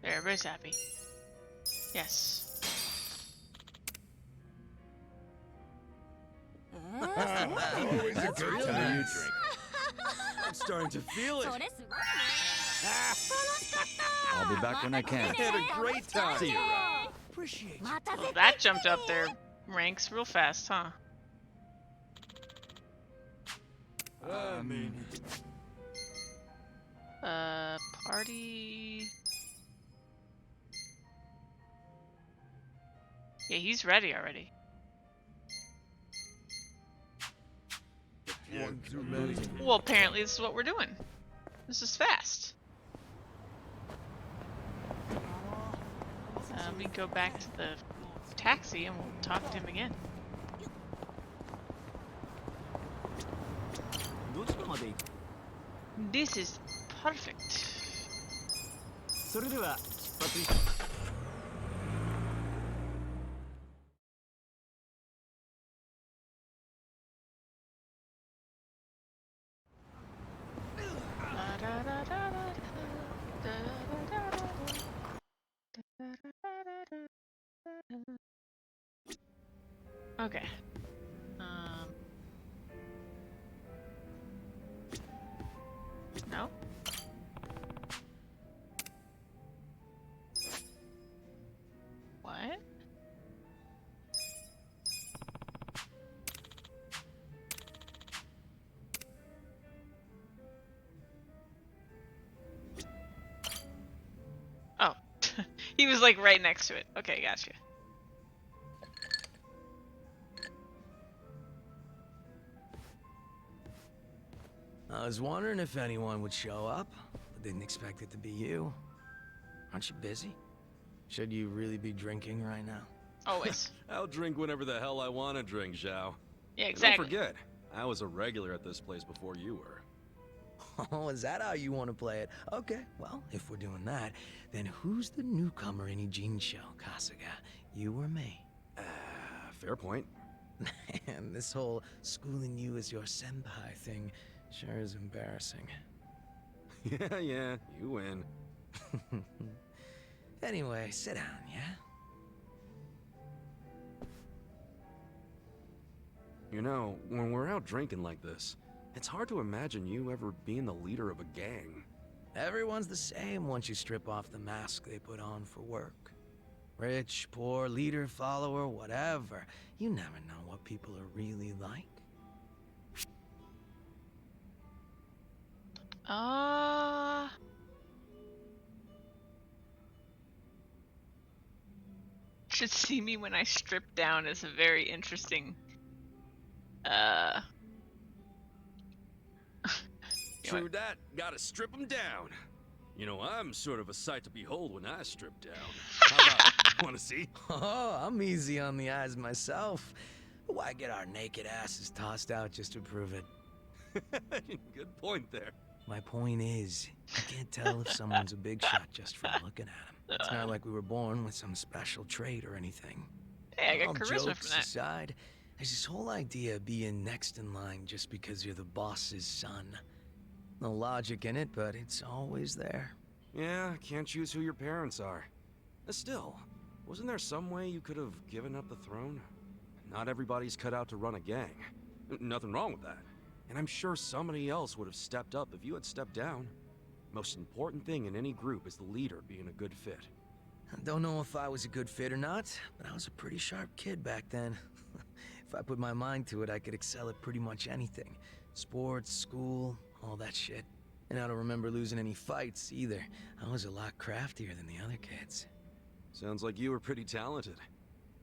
There, everybody's happy. Yes. Always a good time. You drink. I'm starting to feel it. I'll be back when I can. I had a great time. See you around. Appreciate you. Well, that jumped up their ranks real fast, huh? I mean... Party... Yeah, he's ready already. One too many. Well, apparently this is what we're doing. This is fast. Let me go back to the taxi and we'll talk to him again. This is perfect. Okay. No? What? Oh. He was like right next to it. Okay, gotcha. I was wondering if anyone would show up, but didn't expect it to be you. Aren't you busy? Should you really be drinking right now? Always. I'll drink whenever the hell I want to drink, Zhao. Yeah, And exactly. don't forget, I was a regular at this place before you were. Oh, is that how you want to play it? Okay, well, if we're doing that, then who's the newcomer in Ijincho, Kasuga? You or me? Fair point. Man, this whole schooling you as your senpai thing sure is embarrassing. Yeah, you win. Anyway, sit down, yeah? You know, when we're out drinking like this, it's hard to imagine you ever being the leader of a gang. Everyone's the same once you strip off the mask they put on for work. Rich, poor, leader, follower, whatever. You never know what people are really like. Should see me when I strip down is a very interesting True that, gotta strip them down. You know, I'm sort of a sight to behold when I strip down. How about, wanna see? Oh, I'm easy on the eyes myself. Why get our naked asses tossed out just to prove it? Good point there. My point is, you can't tell if someone's a big shot just from looking at him. It's not like we were born with some special trait or anything. Hey, I got All charisma jokes from that. aside, there's this whole idea of being next in line just because you're the boss's son. No logic in it, but it's always there. Yeah, can't choose who your parents are. Still, wasn't there some way you could have given up the throne? Not everybody's cut out to run a gang. Nothing wrong with that. And I'm sure somebody else would have stepped up if you had stepped down. Most important thing in any group is the leader being a good fit. I don't know if I was a good fit or not, but I was a pretty sharp kid back then. If I put my mind to it, I could excel at pretty much anything. Sports, school, all that shit. And I don't remember losing any fights either. I was a lot craftier than the other kids. Sounds like you were pretty talented.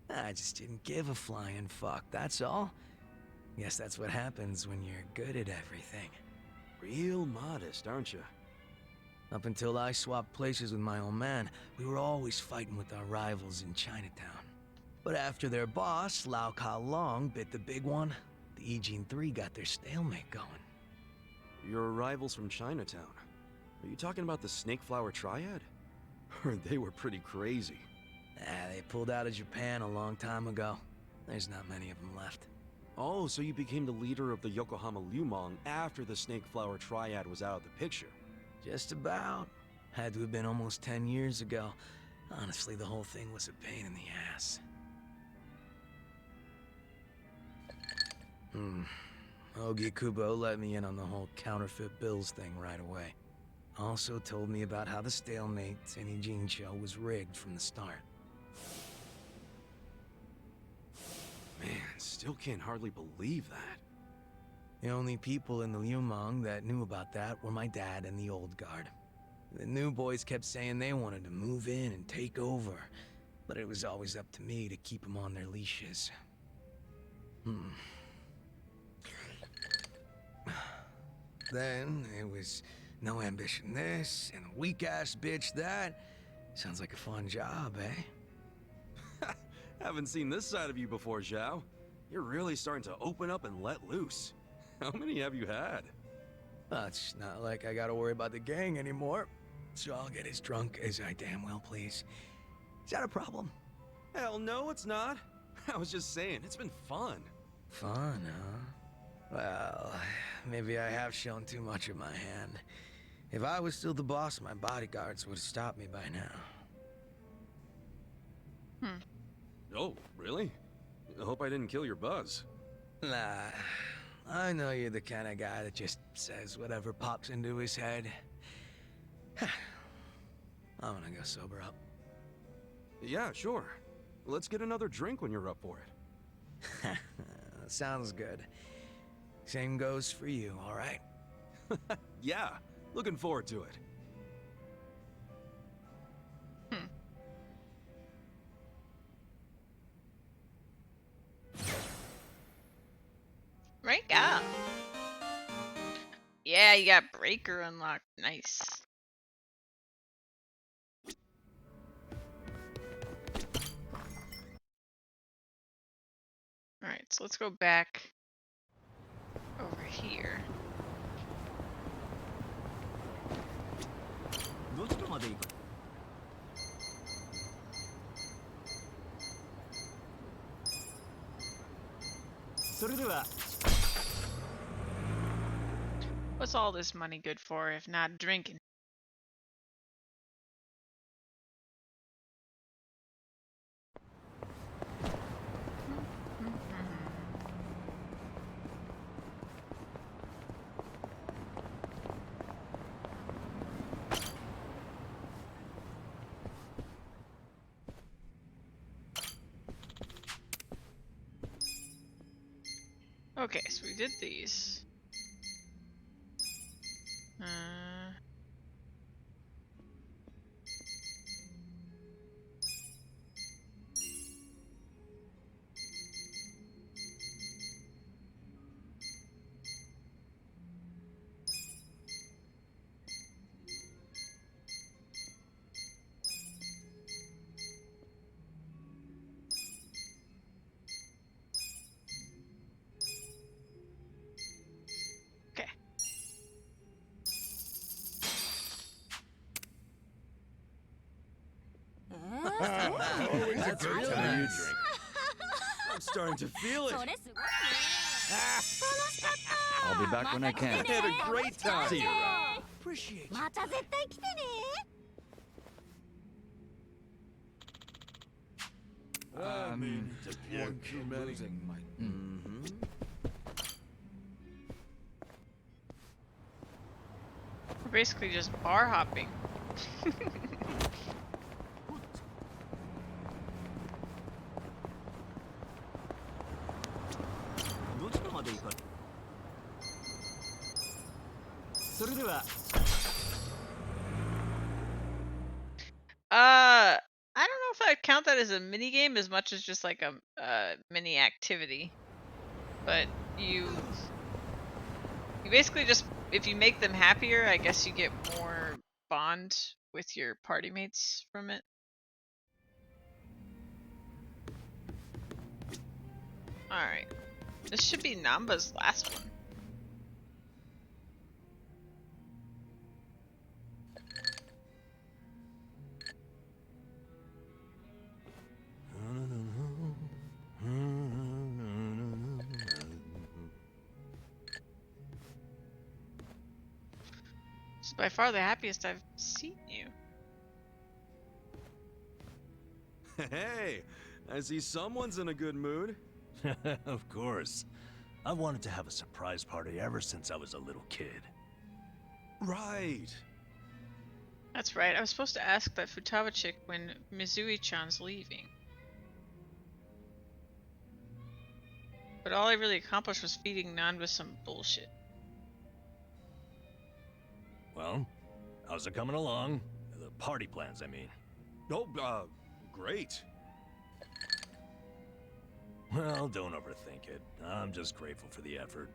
I just didn't give a flying fuck, that's all. Guess that's what happens when you're good at everything. Real modest, aren't you? Up until I swapped places with my old man, we were always fighting with our rivals in Chinatown. But after their boss, Lau Ka Long, bit the big one, the Ijin 3 got their stalemate going. Your rivals from Chinatown. Are you talking about the Snake Flower Triad? Heard they were pretty crazy. They pulled out of Japan a long time ago. There's not many of them left. Oh, so you became the leader of the Yokohama Lumong after the Snake Flower Triad was out of the picture. Just about. Had to have been almost 10 years ago. Honestly, the whole thing was a pain in the ass. Ogi Kubo let me in on the whole counterfeit bills thing right away. Also told me about how the stalemate in Ijincho was rigged from the start. Man, still can't hardly believe that. The only people in the Liumang that knew about that were my dad and the old guard. The new boys kept saying they wanted to move in and take over, but it was always up to me to keep them on their leashes. Then it was no ambition this and a weak-ass bitch that. Sounds like a fun job, eh? Haven't seen this side of you before, Zhao. You're really starting to open up and let loose. How many have you had? Well, it's not like I gotta worry about the gang anymore, so I'll get as drunk as I damn well please. Is that a problem? Hell no, it's not. I was just saying, it's been fun. Fun, huh? Well, maybe I have shown too much of my hand. If I was still the boss, my bodyguards would have stopped me by now. Oh, really? I hope I didn't kill your buzz. Nah, I know you're the kind of guy that just says whatever pops into his head. I'm gonna go sober up. Yeah, sure. Let's get another drink when you're up for it. Sounds good. Same goes for you, all right? Yeah, looking forward to it. Rank up. Yeah, you got Breaker unlocked. Nice. Alright, so let's go back over here. どちらまで行くそれでは What's all this money good for if not drinking? Okay, so we did these. Okay. Always a good time you drink. I'm starting to feel it. それすごいね。 I'll be back when I can. I had a great time. See you around. Appreciate you. また絶対来てね。 I mean, one too many. Losing my... We're basically just bar hopping. どちらまで行かそれでは I don't know if I'd count that as a mini game as much as just like a mini activity. But you basically just, if you make them happier, I guess you get more bond with your party mates from it. Alright. This should be Namba's last one. This is by far the happiest I've seen you. Hey, I see someone's in a good mood. Of course. I wanted to have a surprise party ever since I was a little kid. Right. That's right, I was supposed to ask that Futaba chick when Mizui-chan's leaving. But all I really accomplished was feeding Nanba some bullshit. Well, how's it coming along? The party plans, I mean. Oh, great. Well, don't overthink it. I'm just grateful for the effort.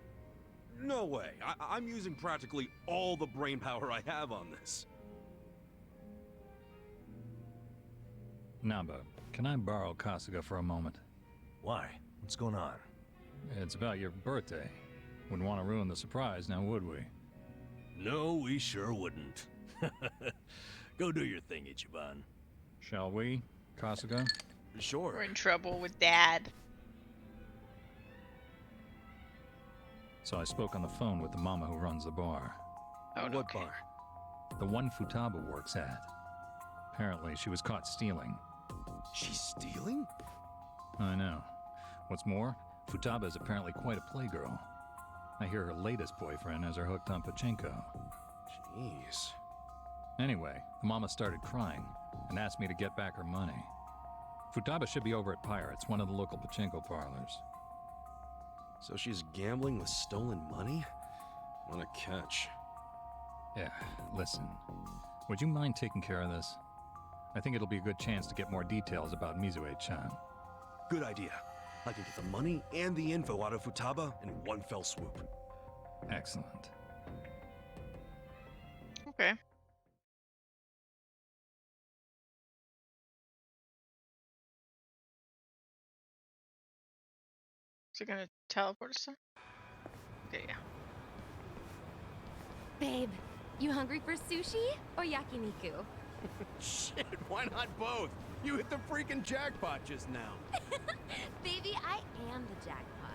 No way. I'm using practically all the brain power I have on this. Namba, can I borrow Kasuga for a moment? Why? What's going on? It's about your birthday. Wouldn't want to ruin the surprise, now would we? No, we sure wouldn't. Go do your thing, Ichiban. Shall we, Kasuga? Sure. We're in trouble with Dad. So I spoke on the phone with the mama who runs the bar. Oh, What okay. bar? The one Futaba works at. Apparently, she was caught stealing. She's stealing? I know. What's more, Futaba is apparently quite a playgirl. I hear her latest boyfriend has her hooked on pachinko. Jeez. Anyway, the mama started crying and asked me to get back her money. Futaba should be over at Pirates, one of the local pachinko parlors. So she's gambling with stolen money? What a catch. Yeah, listen. Would you mind taking care of this? I think it'll be a good chance to get more details about Mizue-chan. Good idea. I can get the money and the info out of Futaba in one fell swoop. Excellent. Okay. Is it gonna teleport us there? Okay, yeah. Babe, you hungry for sushi or yakiniku? Shit, why not both? You hit the freaking jackpot just now. Baby, I am the jackpot.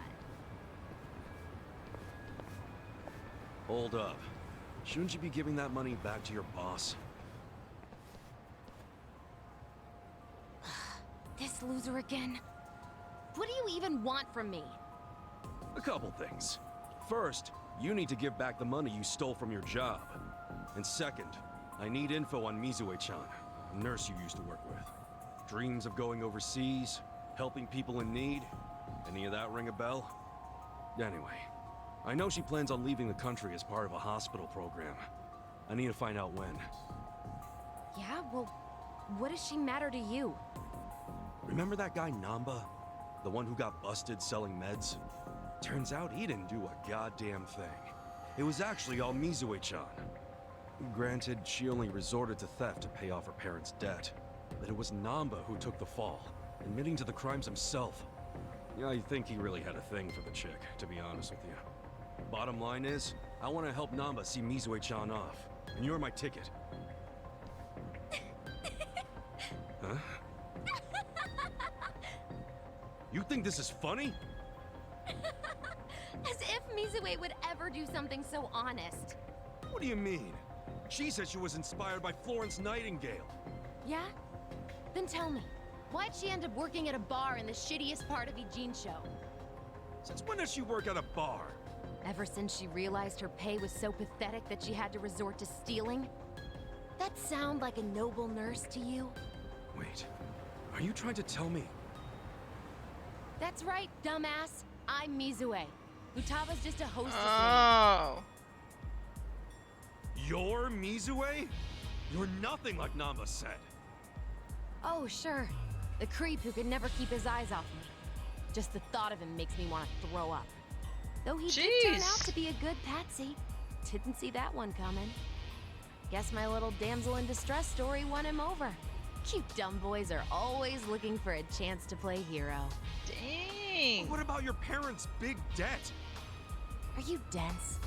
Hold up. Shouldn't you be giving that money back to your boss? This loser again. What do you even want from me? A couple things. First, you need to give back the money you stole from your job. And second, I need info on Mizue-chan, a nurse you used to work with. Dreams of going overseas, helping people in need. Any of that ring a bell? Anyway, I know she plans on leaving the country as part of a hospital program. I need to find out when. Yeah, well, what does she matter to you? Remember that guy Namba? The one who got busted selling meds? Turns out he didn't do a goddamn thing. It was actually all Mizue-chan. Granted, she only resorted to theft to pay off her parents' debt. But it was Namba who took the fall, admitting to the crimes himself. Yeah, I think he really had a thing for the chick, to be honest with you. Bottom line is, I want to help Namba see Mizue-chan off. And you're my ticket. Huh? You think this is funny? As if Mizue would ever do something so honest. What do you mean? She said she was inspired by Florence Nightingale. Yeah? Then tell me, why'd she end up working at a bar in the shittiest part of Eugene show? Since when does she work at a bar? Ever since she realized her pay was so pathetic that she had to resort to stealing? That sound like a noble nurse to you? Wait, are you trying to tell me? That's right, dumbass. I'm Mizue. Futaba's just a hostess name. Oh. You're Mizue? You're nothing like Namba said. Oh, sure. The creep who could never keep his eyes off me. Just the thought of him makes me want to throw up. Though he did turn Jeez. out to be a good patsy. Didn't see that one coming. Guess my little damsel in distress story won him over. You dumb boys are always looking for a chance to play hero. Dang. What about your parents' big debt? Are you dense?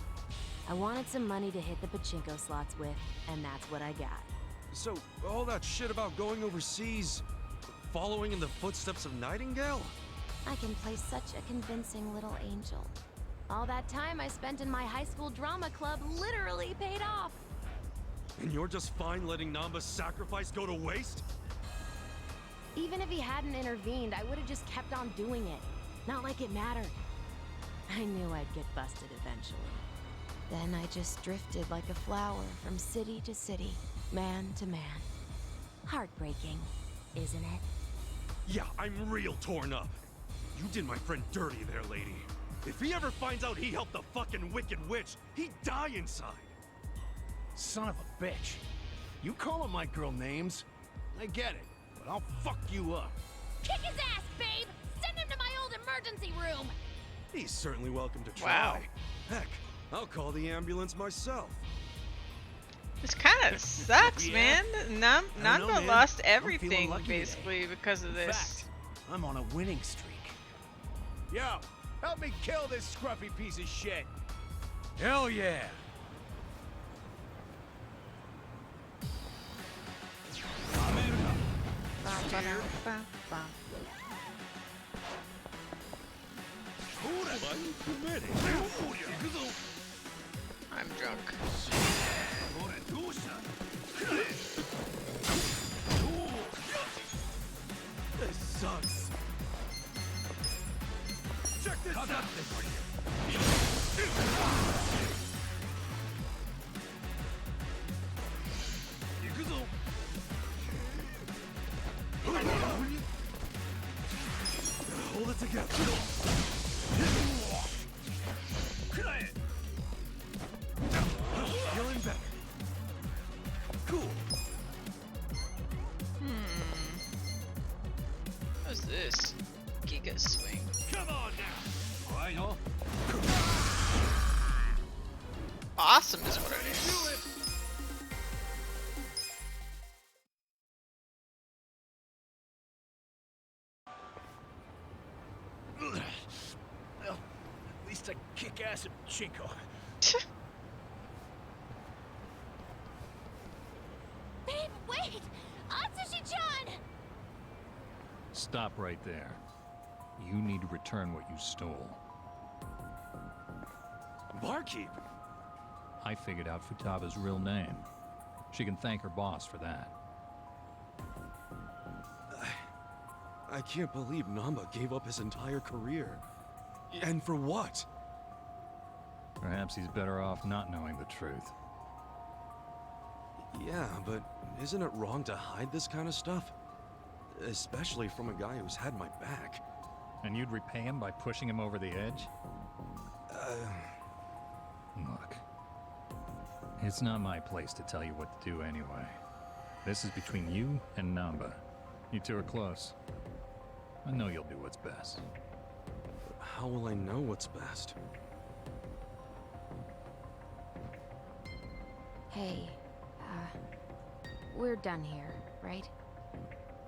I wanted some money to hit the pachinko slots with, and that's what I got. So, all that shit about going overseas, following in the footsteps of Nightingale? I can play such a convincing little angel. All that time I spent in my high school drama club literally paid off. And you're just fine letting Namba's sacrifice go to waste? Even if he hadn't intervened, I would have just kept on doing it. Not like it mattered. I knew I'd get busted eventually. Then I just drifted like a flower from city to city, man to man. Heartbreaking, isn't it? Yeah, I'm real torn up. You did my friend dirty there, lady. If he ever finds out he helped the fucking Wicked Witch, he'd die inside. Son of a bitch. You calling my girl names? I get it, but I'll fuck you up. Kick his ass, babe! Send him to my old emergency room! He's certainly welcome to try. Wow. Heck, I'll call the ambulance myself. This kind of sucks, Yeah. man. I don't know, Namba man. lost I'm feeling everything lucky today. basically because of In this. fact, I'm on a winning streak. Yo, help me kill this scruffy piece of shit. Hell yeah! I'm drunk. This sucks. Check this out. Hold it together. Feeling better. Cool. What's this? Giga swing. Come on now. I know. Awesome is what it is. Well, at least I kick ass at Chinko. Babe, wait! Atsushi-chan! Stop right there. You need to return what you stole. Barkeep. I figured out Futaba's real name. She can thank her boss for that. I can't believe Namba gave up his entire career. And for what? Perhaps he's better off not knowing the truth. Yeah, but isn't it wrong to hide this kind of stuff? Especially from a guy who's had my back. And you'd repay him by pushing him over the edge? Look, it's not my place to tell you what to do anyway. This is between you and Namba. You two are close. I know you'll do what's best. How will I know what's best? Hey, we're done here, right?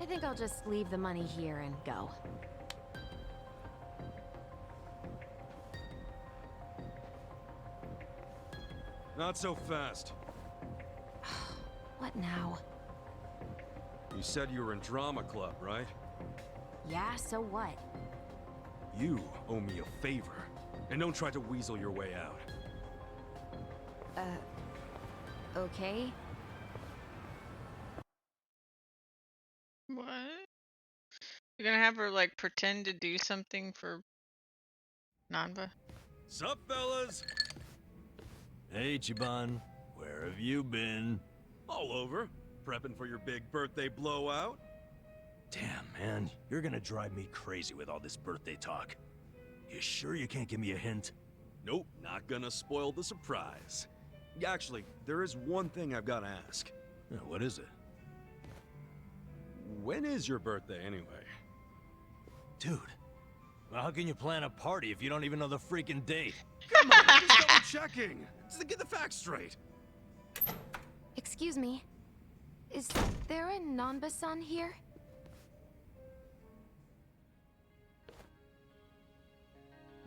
I think I'll just leave the money here and go. Not so fast. What now? You said you were in drama club, right? Yeah, so what? You owe me a favor. And don't try to weasel your way out. Okay? What? You're gonna have her like pretend to do something for Namba? Sup, fellas? Hey, Chiban. Where have you been? All over. Prepping for your big birthday blowout? Damn, man. You're gonna drive me crazy with all this birthday talk. You sure you can't give me a hint? Nope, not gonna spoil the surprise. Actually, there is one thing I've gotta ask. What is it? When is your birthday, anyway? Dude, well, how can you plan a party if you don't even know the freaking date? Come on, I'm just double checking. Just to get the facts straight. Excuse me. Is there a Nanba-san here?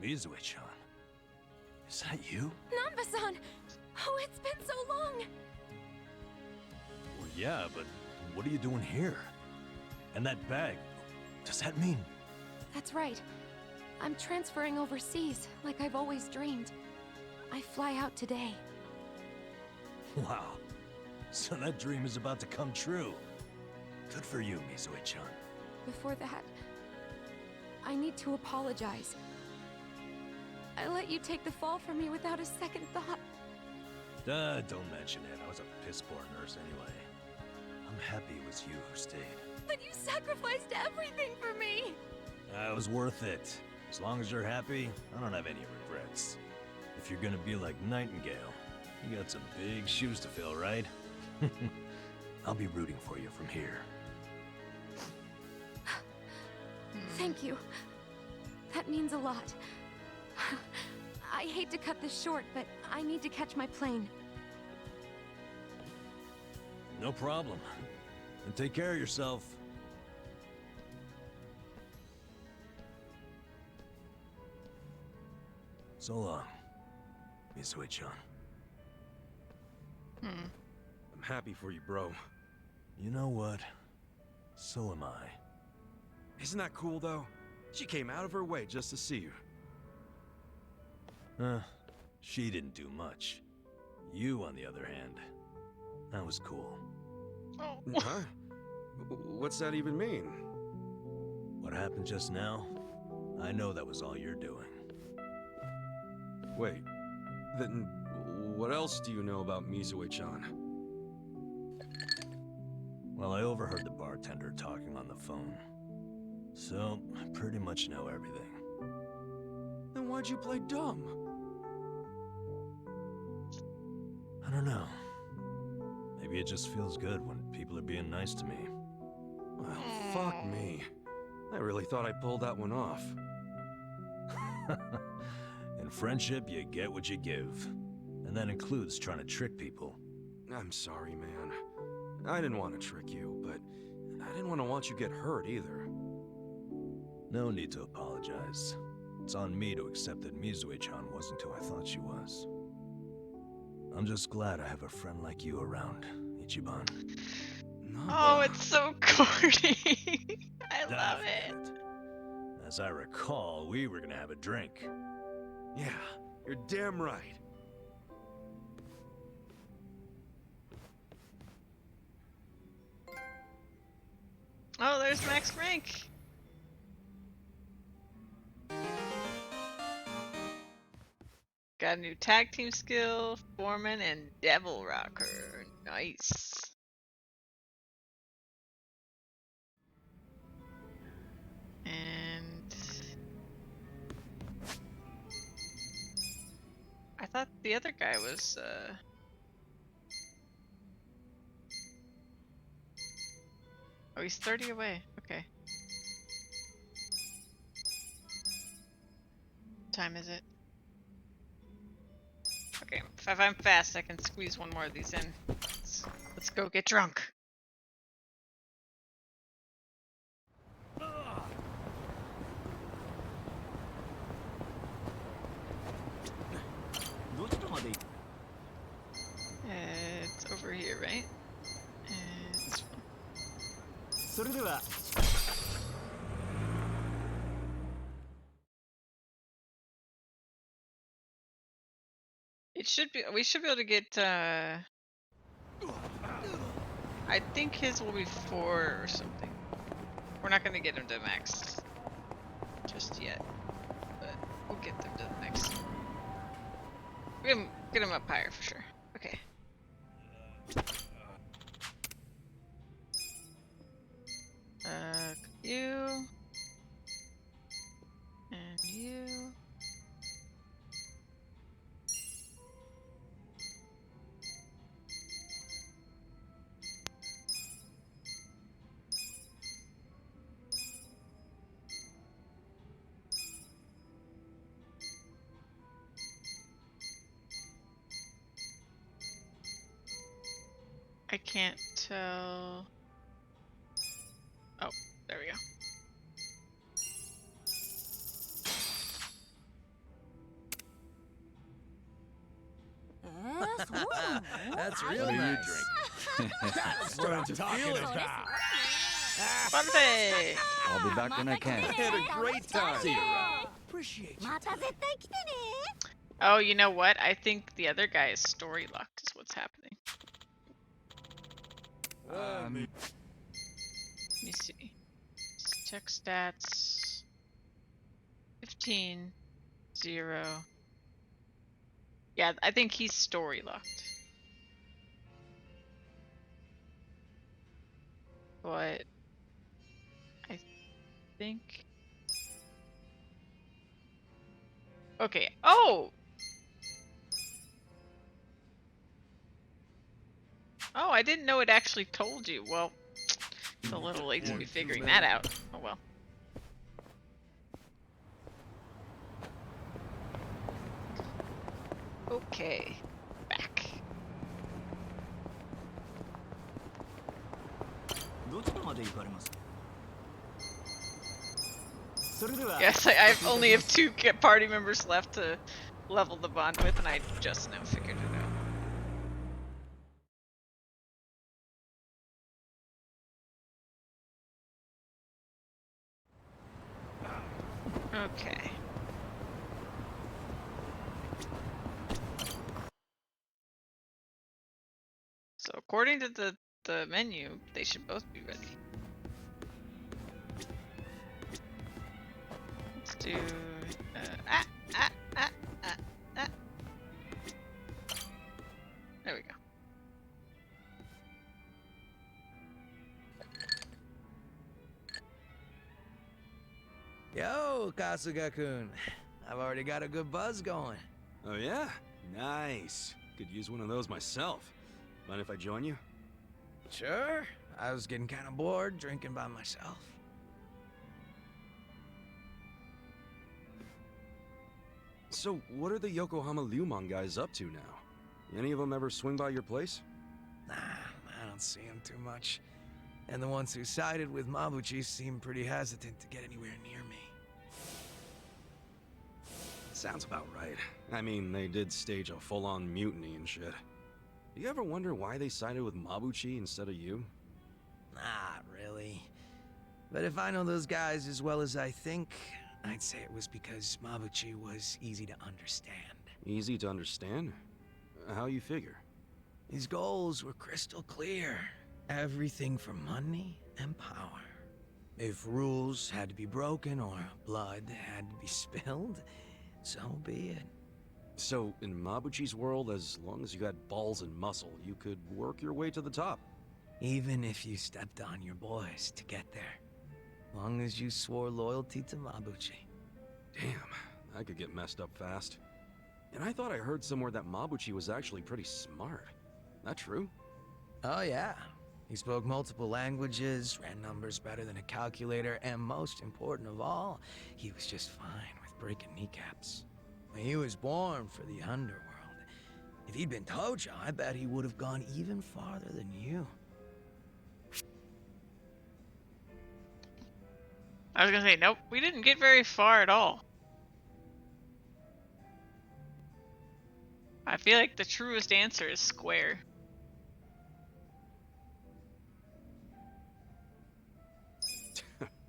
Mizue-chan. Is that you? Nanba-san! Oh, it's been so long! Well, yeah, but what are you doing here? And that bag, does that mean? That's right. I'm transferring overseas, like I've always dreamed. I fly out today. Wow. So that dream is about to come true. Good for you, Mizue-chan. Before that, I need to apologize. I let you take the fall for me without a second thought. Don't mention it. I was a piss-poor nurse anyway. I'm happy it was you who stayed. But you sacrificed everything for me! It was worth it. As long as you're happy, I don't have any regrets. If you're gonna be like Nightingale, you got some big shoes to fill, right? I'll be rooting for you from here. Thank you. That means a lot. I hate to cut this short, but I need to catch my plane. No problem. And take care of yourself. So long, Misui-chan. I'm happy for you, bro. You know what? So am I. Isn't that cool, though? She came out of her way just to see you. She didn't do much. You, on the other hand, that was cool. Oh. Huh? What's that even mean? What happened just now? I know that was all you're doing. Wait, then what else do you know about Misue-chan? Well, I overheard the bartender talking on the phone. So, I pretty much know everything. Then why'd you play dumb? I don't know. Maybe it just feels good when people are being nice to me. Well, fuck me. I really thought I pulled that one off. In friendship, you get what you give. And that includes trying to trick people. I'm sorry, man. I didn't want to trick you, but I didn't want you to get hurt either. No need to apologize. It's on me to accept that Misue-chan wasn't who I thought she was. I'm just glad I have a friend like you around, Ichiban. Oh, it's so corny. I love it. As I recall, we were gonna have a drink. Yeah, you're damn right. Oh, there's max rank. Got a new tag team skill, Foreman and Devil Rocker. Nice. And I thought the other guy was oh, he's 30 away. Okay. What time is it? Okay, if I'm fast, I can squeeze one more of these in. Let's go get drunk. It's over here, right? And this one. It should be. We should be able to get. I think his will be 4 or something. We're not gonna get him to max just yet, but we'll get them to the max. Get him up higher for sure. Okay. You and you. I can't tell. Oh, there we go. That's real nice. That's what I'm talking about. Birthday! I'll be back when I can. I had a great time. See you around. Appreciate you. Oh, you know what? I think the other guy is story locked is what's happening. Let me see. Check stats. 15, 0. Yeah, I think he's story locked. But I think Okay. Oh! Oh, I didn't know it actually told you. Well, it's a little late to be figuring that out. Oh well. Okay. Back. Yes, I only have 2 party members left to level the bond with, and I just now figured it out. Okay. So according to the menu, they should both be ready. Let's do there we go. Yo, Kasuga-kun. I've already got a good buzz going. Oh yeah? Nice. Could use one of those myself. Mind if I join you? Sure. I was getting kind of bored drinking by myself. So, what are the Yokohama Liumang guys up to now? Any of them ever swing by your place? Nah, I don't see them too much. And the ones who sided with Mabuchi seem pretty hesitant to get anywhere near me. Sounds about right. I mean, they did stage a full-on mutiny and shit. Do you ever wonder why they sided with Mabuchi instead of you? Not really. But if I know those guys as well as I think, I'd say it was because Mabuchi was easy to understand. Easy to understand? How you figure? His goals were crystal clear. Everything for money and power. If rules had to be broken or blood had to be spilled, so be it. So, in Mabuchi's world, as long as you had balls and muscle, you could work your way to the top. Even if you stepped on your boys to get there. Long as you swore loyalty to Mabuchi. Damn, I could get messed up fast. And I thought I heard somewhere that Mabuchi was actually pretty smart. That true? Oh yeah. He spoke multiple languages, ran numbers better than a calculator, and most important of all, he was just fine with breaking kneecaps. He was born for the underworld. If he'd been Tojo, I bet he would have gone even farther than you. I was gonna say, nope, we didn't get very far at all. I feel like the truest answer is square.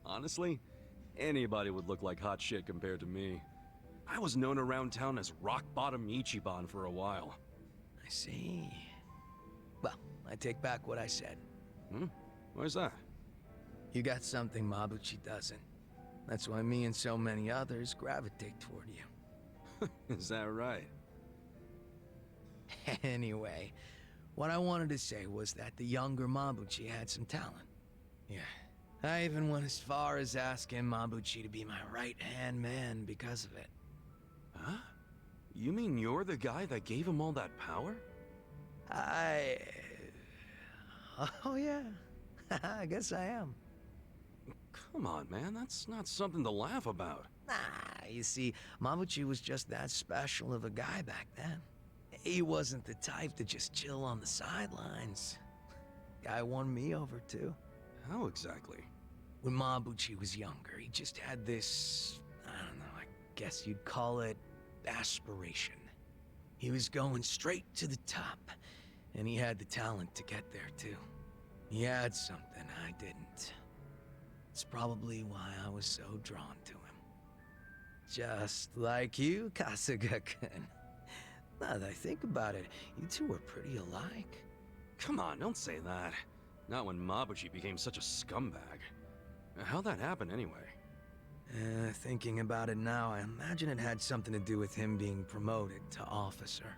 Honestly, anybody would look like hot shit compared to me. I was known around town as Rock Bottom Ichiban for a while. I see. Well, I take back what I said. Why's that? You got something Mabuchi doesn't. That's why me and so many others gravitate toward you. Is that right? Anyway, what I wanted to say was that the younger Mabuchi had some talent. Yeah. I even went as far as asking Mabuchi to be my right-hand man because of it. Huh? You mean you're the guy that gave him all that power? Oh yeah. I guess I am. Come on, man. That's not something to laugh about. Nah, you see, Mabuchi was just that special of a guy back then. He wasn't the type to just chill on the sidelines. Guy won me over too. How exactly? When Mabuchi was younger, he just had this, I don't know, I guess you'd call it aspiration. He was going straight to the top, and he had the talent to get there too. He had something I didn't. It's probably why I was so drawn to him. Just like you, Kasuga-kun. Now that I think about it, you two are pretty alike. Come on, don't say that. Not when Mabuchi became such a scumbag. How'd that happen anyway? Thinking about it now, I imagine it had something to do with him being promoted to officer.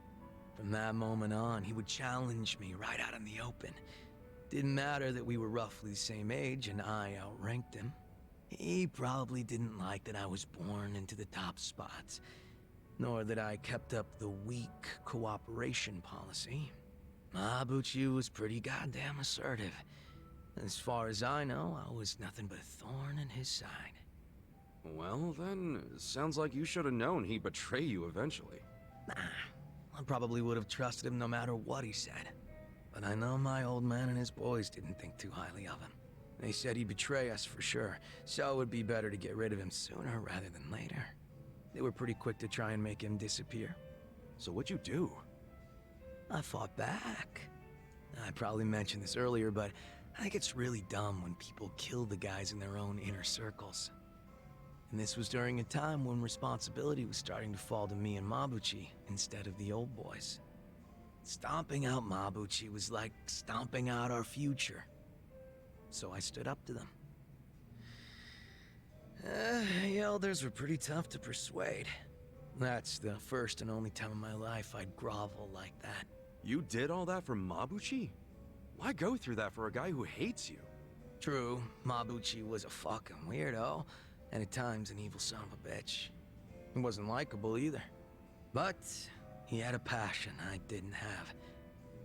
From that moment on, he would challenge me right out in the open. Didn't matter that we were roughly the same age and I outranked him. He probably didn't like that I was born into the top spots. nor that I kept up the weak cooperation policy. Mabuchi was pretty goddamn assertive. As far as I know, I was nothing but a thorn in his side. Well, then, sounds like you should have known he'd betray you eventually. Nah, I probably would have trusted him no matter what he said. But I know my old man and his boys didn't think too highly of him. They said he'd betray us for sure, so it would be better to get rid of him sooner rather than later. They were pretty quick to try and make him disappear. So what'd you do? I fought back. I probably mentioned this earlier, but I think it's really dumb when people kill the guys in their own inner circles. And this was during a time when responsibility was starting to fall to me and Mabuchi instead of the old boys. Stomping out Mabuchi was like stomping out our future. So I stood up to them. The elders were pretty tough to persuade. That's the first and only time in my life I'd grovel like that. You did all that for Mabuchi? Why go through that for a guy who hates you? True, Mabuchi was a fucking weirdo, and at times an evil son of a bitch. He wasn't likable either. But he had a passion I didn't have.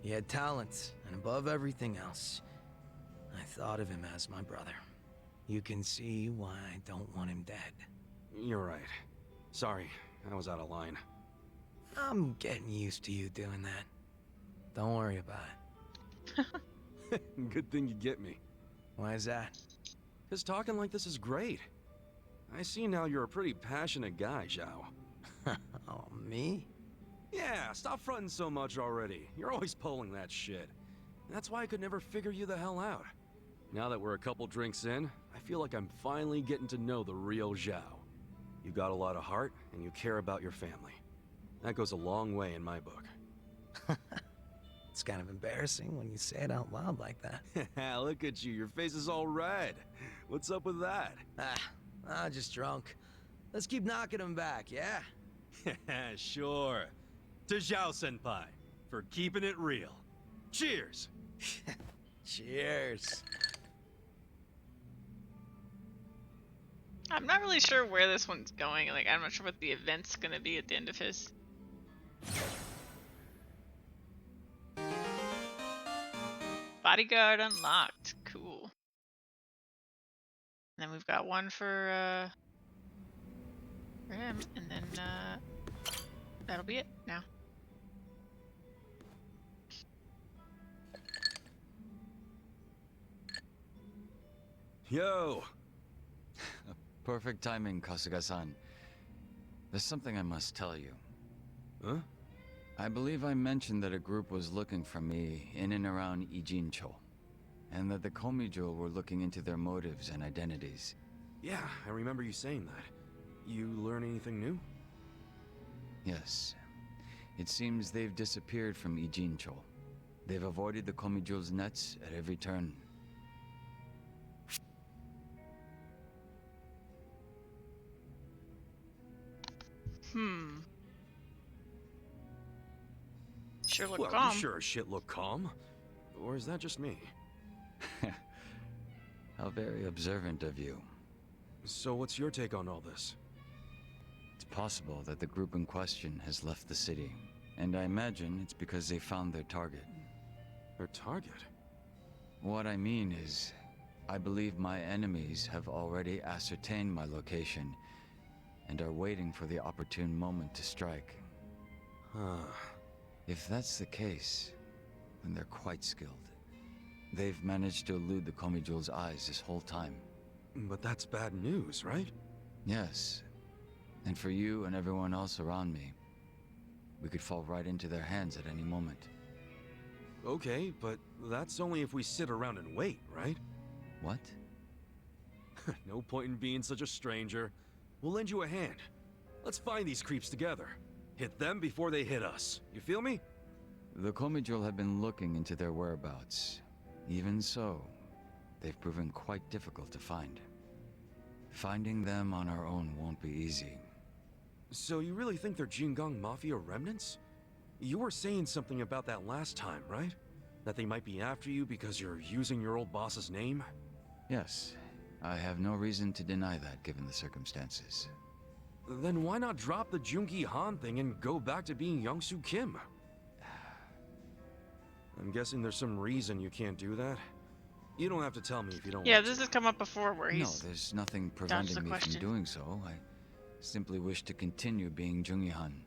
He had talent, and above everything else, I thought of him as my brother. You can see why I don't want him dead. You're right. Sorry, I was out of line. I'm getting used to you doing that. Don't worry about it. Good thing you get me. Why is that? 'Cause talking like this is great. I see now you're a pretty passionate guy, Zhao. Oh, me? Yeah, stop fronting so much already. You're always pulling that shit. That's why I could never figure you the hell out. Now that we're a couple drinks in, I feel like I'm finally getting to know the real Zhao. You got a lot of heart, and you care about your family. That goes a long way in my book. It's kind of embarrassing when you say it out loud like that. Look at you, your face is all red. What's up with that? Just drunk. Let's keep knocking him back, yeah? Sure. To Zhao-senpai, for keeping it real. Cheers! Cheers. I'm not really sure where this one's going. Like, I'm not sure what the event's gonna be at the end of his. Bodyguard unlocked. Cool. And then we've got one for him, and then that'll be it now. Yo! Perfect timing, Kasuga-san. There's something I must tell you. Huh? I believe I mentioned that a group was looking for me in and around Ijincho, and that the Komijo were looking into their motives and identities. Yeah, I remember you saying that. You learn anything new? Yes. It seems they've disappeared from Ijincho. They've avoided the Komijo's nets at every turn. Sure look Well, calm. you sure as shit look calm. Or is that just me? How very observant of you. So what's your take on all this? It's possible that the group in question has left the city, and I imagine it's because they found their target. Their target? What I mean is, I believe my enemies have already ascertained my location and are waiting for the opportune moment to strike. Huh. If that's the case, then they're quite skilled. They've managed to elude the Komijo's eyes this whole time. But that's bad news, right? Yes. And for you and everyone else around me, we could fall right into their hands at any moment. Okay, but that's only if we sit around and wait, right? What? No point in being such a stranger. We'll lend you a hand. Let's find these creeps together. Hit them before they hit us. You feel me? The Komijo have been looking into their whereabouts. Even so, they've proven quite difficult to find. Finding them on our own won't be easy. So you really think they're Jingang Mafia remnants? You were saying something about that last time, right? That they might be after you because you're using your old boss's name? Yes, I have no reason to deny that given the circumstances. Then why not drop the Jungi Han thing and go back to being Youngsu Kim? I'm guessing there's some reason you can't do that. You don't have to tell me if you don't Yeah, want this to. has come up before where No, he's there's nothing dodged the preventing me from question. doing so. I simply wish to continue being Jungi Han.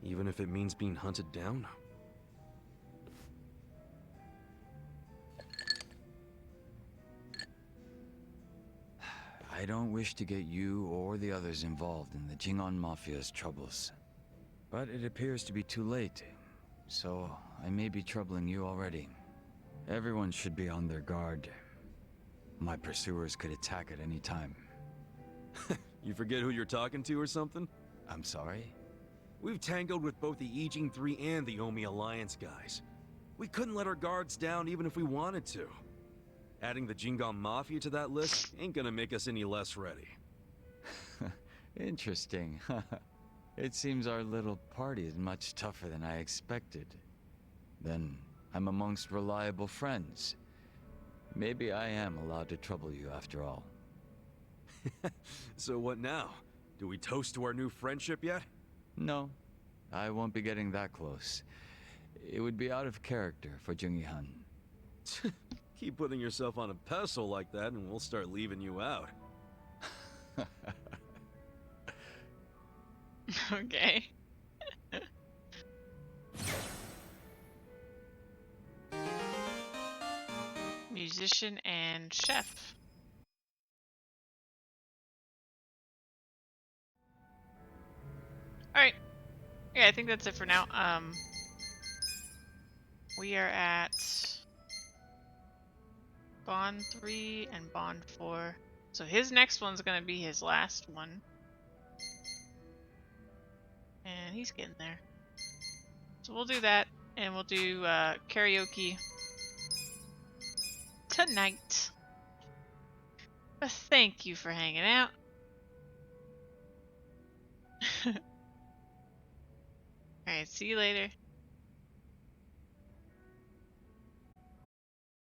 Even if it means being hunted down? I don't wish to get you or the others involved in the Jingon Mafia's troubles. But it appears to be too late, so I may be troubling you already. Everyone should be on their guard. My pursuers could attack at any time. You forget who you're talking to or something? I'm sorry? We've tangled with both the Ijing 3 and the Omi Alliance guys. We couldn't let our guards down even if we wanted to. Adding the Jingon Mafia to that list ain't gonna make us any less ready. Interesting. It seems our little party is much tougher than I expected. Then I'm amongst reliable friends. Maybe I am allowed to trouble you after all. So what now? Do we toast to our new friendship yet? No, I won't be getting that close. It would be out of character for Jungi Han. Keep putting yourself on a pedestal like that and we'll start leaving you out. Okay. Musician and chef. Alright. Yeah, I think that's it for now. We are at Bond 3 and Bond 4. So his next one's gonna be his last one. And he's getting there. So we'll do that, and we'll do karaoke tonight. But thank you for hanging out. Alright, see you later.